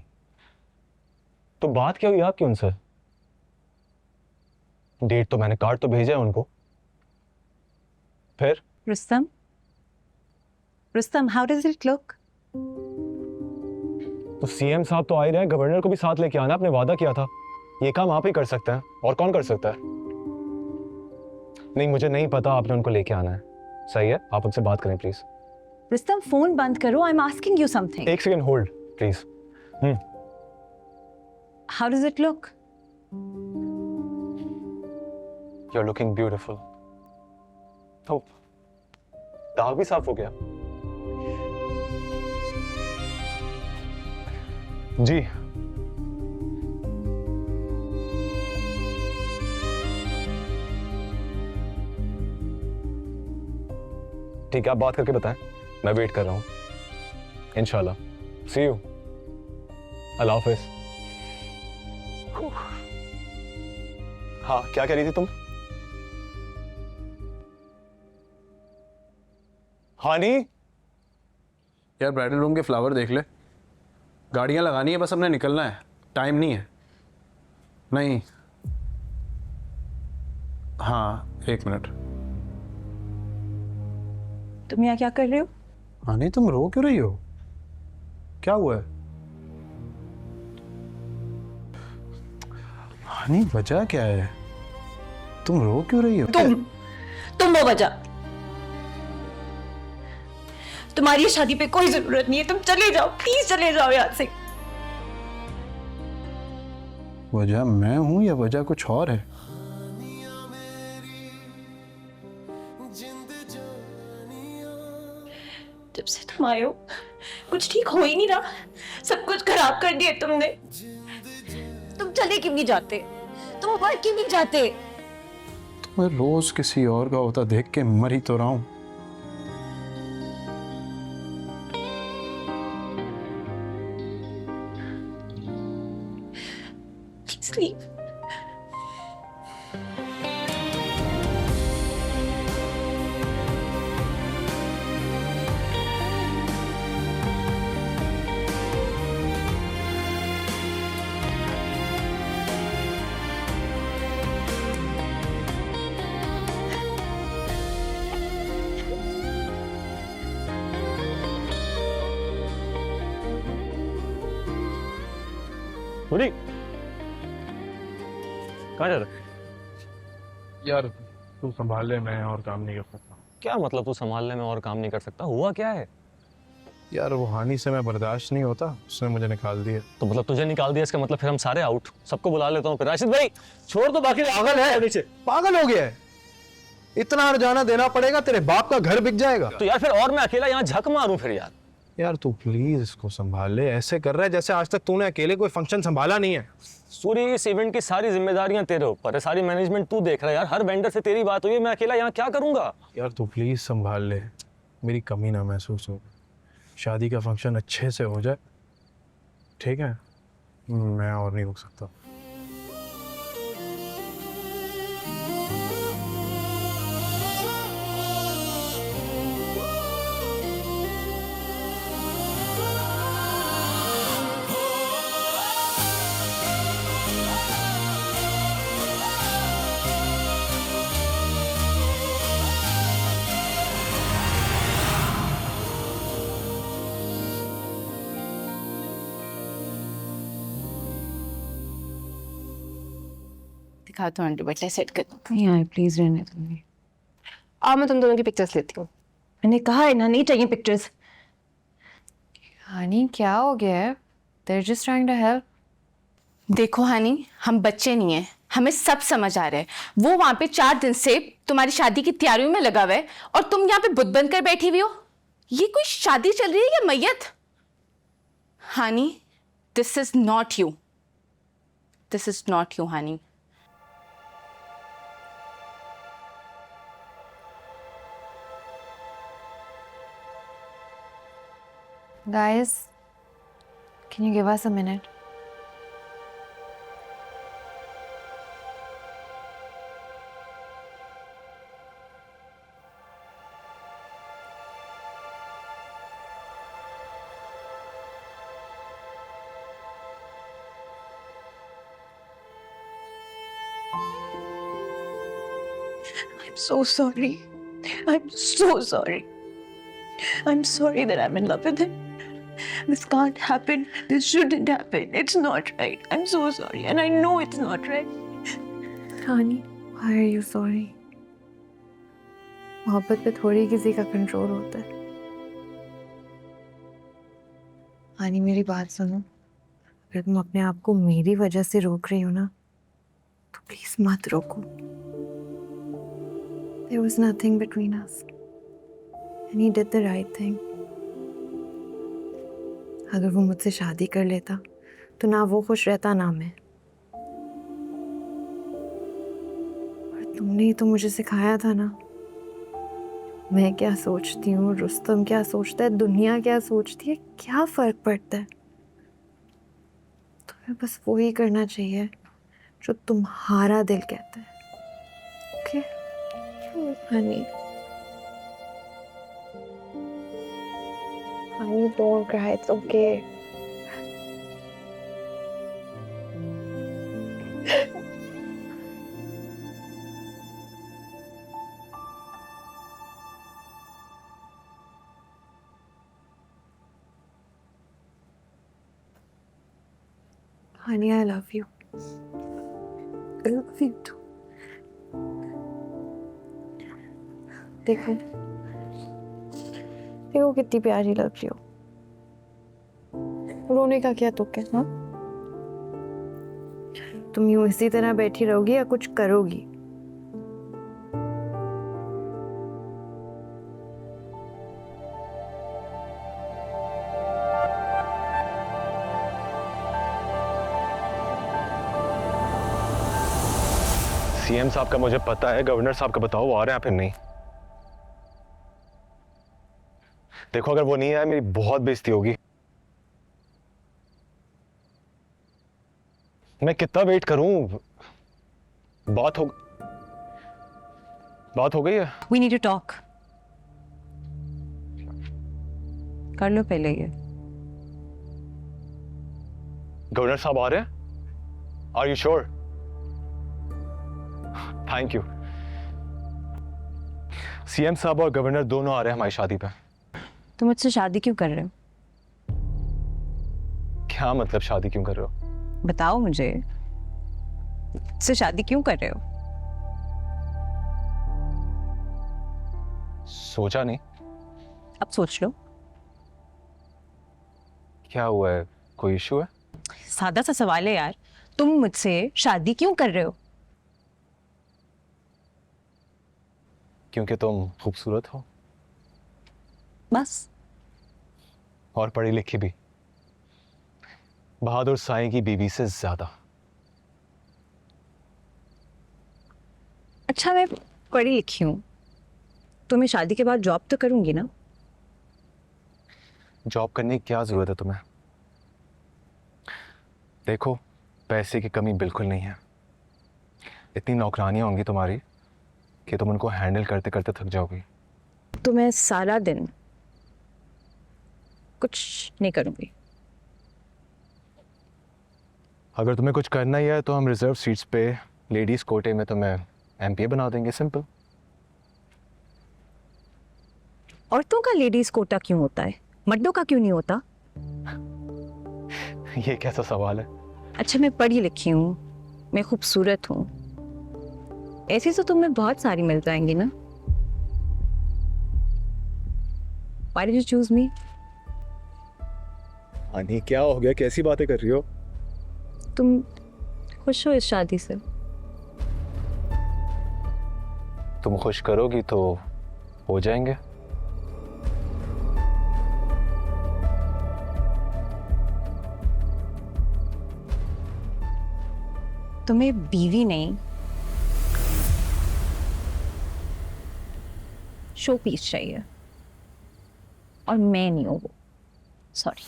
तो बात क्या हुई आपकी उनसे? डेट तो मैंने कार्ड तो भेजा है उनको। फिर Rustam, Rustam, how does it look? तो सीएम साहब तो आ ही रहे हैं, गवर्नर को भी साथ लेके आना, आपने वादा किया था। ये काम आप ही कर सकते हैं, और कौन कर सकता है? नहीं मुझे नहीं पता, आपने उनको लेके आना है। सही है, आप उनसे बात करें प्लीज। रुस्तम फोन बंद करो, I am asking you something. एक second hold please. How does it look? You are looking beautiful. ओ, दाग भी साफ हो गया। जी ठीक है, आप बात करके बताएं, मैं वेट कर रहा हूं। इंशाल्लाह। सी यू। अल्लाह हाफिज़। हाँ क्या कह रही थी तुम? हानी यार ब्राइडल रूम के फ्लावर देख ले, गाड़ियां लगानी है, बस हमने निकलना है, टाइम नहीं है। नहीं हाँ 1 मिनट। तुम यहाँ क्या कर रहे हो? हाँ नहीं तुम रो क्यों रही हो? क्या हुआ है? हाँ नहीं वजह क्या है? तुम रो क्यों रही हो? तुम वो वजह। तुम्हारी ये शादी पे कोई जरूरत नहीं है, तुम चले जाओ, प्लीज चले जाओ यहाँ से। वजह मैं हूं या वजह कुछ और है? जब से तुम आए हो कुछ ठीक हो ही नहीं रहा, सब कुछ खराब कर दिया तुमने। तुम चले क्यों नहीं जाते? तुम वर्क क्यों नहीं जाते? मैं रोज किसी और का होता देख के मर ही तो रहा हूं। Please leave. पूरी कहाँ जा रहा? यार तू संभाल ले, मैं और काम नहीं कर सकता। क्या मतलब तू संभाल ले, मैं और काम नहीं कर सकता? हुआ क्या है? यार वो हानि से मैं बर्दाश्त नहीं होता, उसने मुझे निकाल दिया। तो मतलब तुझे निकाल दिया, इसका मतलब फिर हम सारे आउट। सबको बुला लेता हूँ फिर। राशिद भाई छोड़ दो, बाकी पागल है नीचे। पागल हो गया है? इतना हर्जाना देना पड़ेगा, तेरे बाप का घर बिक जाएगा। तो यार फिर और मैं अकेला यहाँ झक मारूं फिर? यार तू प्लीज इसको संभाल ले। ऐसे कर रहा है जैसे आज तक तूने अकेले कोई फंक्शन संभाला नहीं है। सूरी इस इवेंट की सारी जिम्मेदारियां तेरे ऊपर है, सारी मैनेजमेंट तू देख रहा है यार। हर वेंडर से तेरी बात हुई है, मैं अकेला यहाँ क्या करूंगा? यार तू प्लीज संभाल ले, मेरी कमी ना महसूस हो। शादी का फंक्शन अच्छे से हो जाए, ठीक है? मैं और नहीं रुक सकता। दिखाओ तो दुपट्टा सेट कर दूँ। यार प्लीज रहने दो। आओ मैं तुम दोनों की पिक्चर्स लेती हूँ। मैंने कहा है ना, नहीं चाहिए पिक्चर्स। हनी क्या हो गया है? They're just trying to help. देखो हनी, हम बच्चे नहीं हैं, हमें सब समझ आ रहा है। वो वहां पे 4 दिन से तुम्हारी शादी की तैयारियों में लगा हुआ है और तुम यहाँ पे बुत बन कर बैठी हुई हो। ये कोई शादी चल रही है या मैयत? Honey, this is not you, this is not you honey. Guys, can you give us a minute? I'm so sorry. I'm so sorry. I'm sorry that I'm in love with him. This can't happen. This shouldn't happen. It's not right. I'm so sorry. And I know it's not right. Honey, why are you sorry? मोहब्बत पे थोड़ी किसी का control होता है। हानी मेरी बात सुनो, अगर तुम अपने आप को मेरी वजह से रोक रही हो ना, तो प्लीज मत रोको। There was nothing between us, and he did the right thing. अगर वो मुझसे शादी कर लेता, तो ना वो खुश रहता ना मैं। और तुमने ही तो मुझे सिखाया था ना, मैं क्या सोचती हूँ, रुस्तम क्या सोचता है, दुनिया क्या सोचती है, क्या फर्क पड़ता है। तुम्हें बस वो ही करना चाहिए जो तुम्हारा दिल कहता है। Okay Honey, Honey don't cry, it's okay. Honey, I love you. I love you too. देखो, देखो कितनी प्यारी लग रही हो। रोने का क्या तुक है, हाँ? तुम यूं इसी तरह बैठी रहोगी या कुछ करोगी? सीएम साहब का मुझे पता है, गवर्नर साहब का बताओ वो आ रहे हैं फिर नहीं? देखो अगर वो नहीं आए मेरी बहुत बेइज्जती होगी। मैं कितना वेट करूं? बात हो गई है। We need to talk. कर लो पहले ये। गवर्नर साहब आ रहे हैं? Are you sure? Thank you. CM साहब और गवर्नर दोनों आ रहे हैं हमारी शादी पे। तुम मुझसे शादी क्यों कर रहे हो? क्या मतलब शादी क्यों कर रहे हो? बताओ मुझे, मुझसे शादी क्यों कर रहे हो? सोचा नहीं। अब सोच लो। क्या हुआ है, कोई इशू है? सादा सा सवाल है यार, तुम मुझसे शादी क्यों कर रहे हो? क्योंकि तुम खूबसूरत हो। बस। और पढ़ी लिखी भी, बहादुर साईं की बीवी से ज्यादा। अच्छा मैं पढ़ी लिखी हूँ, तो मैं शादी के बाद जॉब तो करूंगी ना? जॉब करने की क्या जरूरत है तुम्हें? देखो पैसे की कमी बिल्कुल नहीं है। इतनी नौकरानियां होंगी तुम्हारी कि तुम उनको हैंडल करते करते थक जाओगी। तो मैं सारा दिन कुछ नहीं करूंगी। अगर तुम्हें कुछ करना ही है तो हम रिजर्व सीट्स पे लेडीज कोटे में तुम्हें एमपीए बना देंगे, सिंपल। औरतों का लेडीज कोटा क्यों होता है, मर्दों का क्यों नहीं होता? ये कैसा सवाल है? अच्छा मैं पढ़ी लिखी हूँ, मैं खूबसूरत हूँ, ऐसी तो तुम्हें बहुत सारी मिल जाएंगी ना। Why did you choose me? हानि क्या हो गया, कैसी बातें कर रही हो? तुम खुश हो इस शादी से? तुम खुश करोगी तो हो जाएंगे। तुम्हें बीवी नहीं, शो पीस चाहिए, और मैं नहीं हूं वो। सॉरी।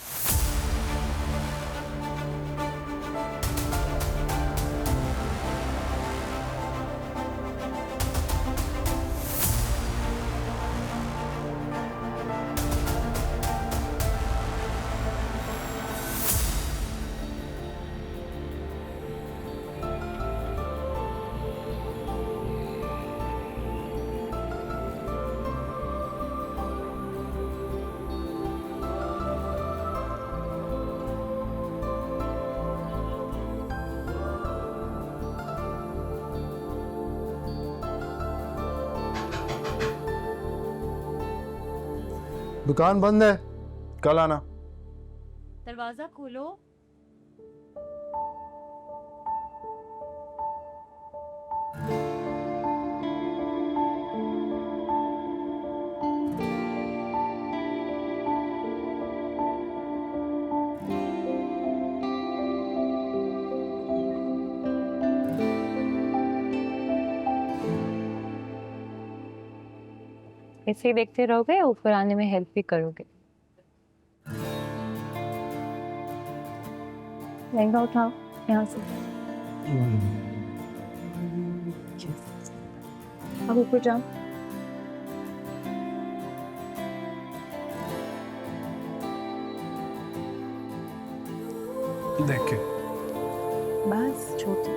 दुकान बंद है, कल आना। दरवाजा खोलो। ऐसे ही देखते रहोगे, ऊपर आने में हेल्प भी करोगे। लहंगा उठाओ यहाँ से। अब ऊपर जाओ। देख के बस छोटी।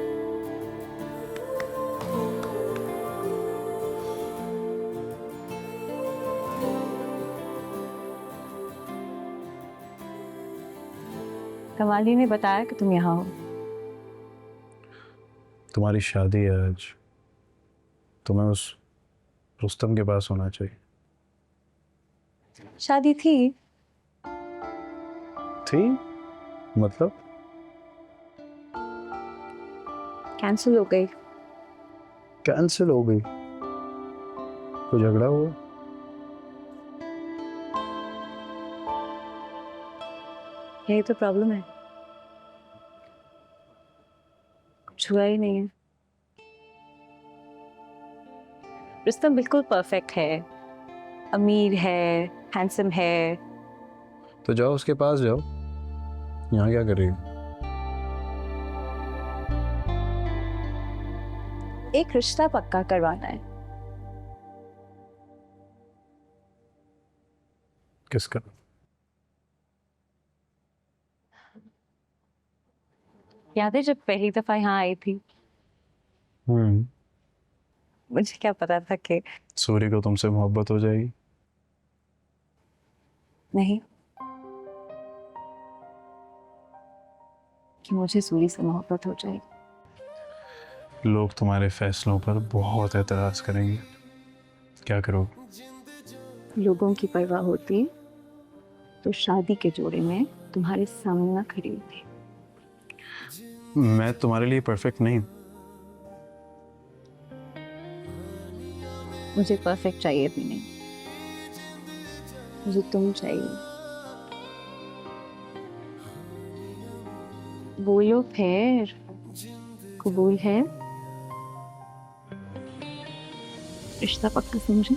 कमाली ने बताया कि तुम यहाँ हो। तुम्हारी शादी है आज, तुम्हें उस रुस्तम के पास होना चाहिए। शादी थी मतलब कैंसिल हो गई। कैंसिल हो गई? कोई झगड़ा हुआ? यही तो प्रॉब्लम है, कुछ हुआ ही नहीं है। रुस्तम बिल्कुल परफेक्ट है, अमीर है, हैंडसम है। तो जाओ उसके पास जाओ, यहाँ क्या करेगी? एक रिश्ता पक्का करवाना है। किसका? याद है जब पहली दफा यहाँ आई थी, मुझे क्या पता था कि सूरी को तुमसे मोहब्बत हो जाएगी। नहीं, कि मुझे सूरी से मोहब्बत हो जाएगी। लोग तुम्हारे फैसलों पर बहुत एतराज करेंगे, क्या करोगे? लोगों की परवाह होती तो शादी के जोड़े में तुम्हारे सामने ना खड़ी होती। मैं तुम्हारे लिए परफेक्ट नहीं। मुझे परफेक्ट चाहिए भी नहीं, मुझे तुम चाहिए। बोलो फिर, कबूल है? रिश्ता पक्का समझे?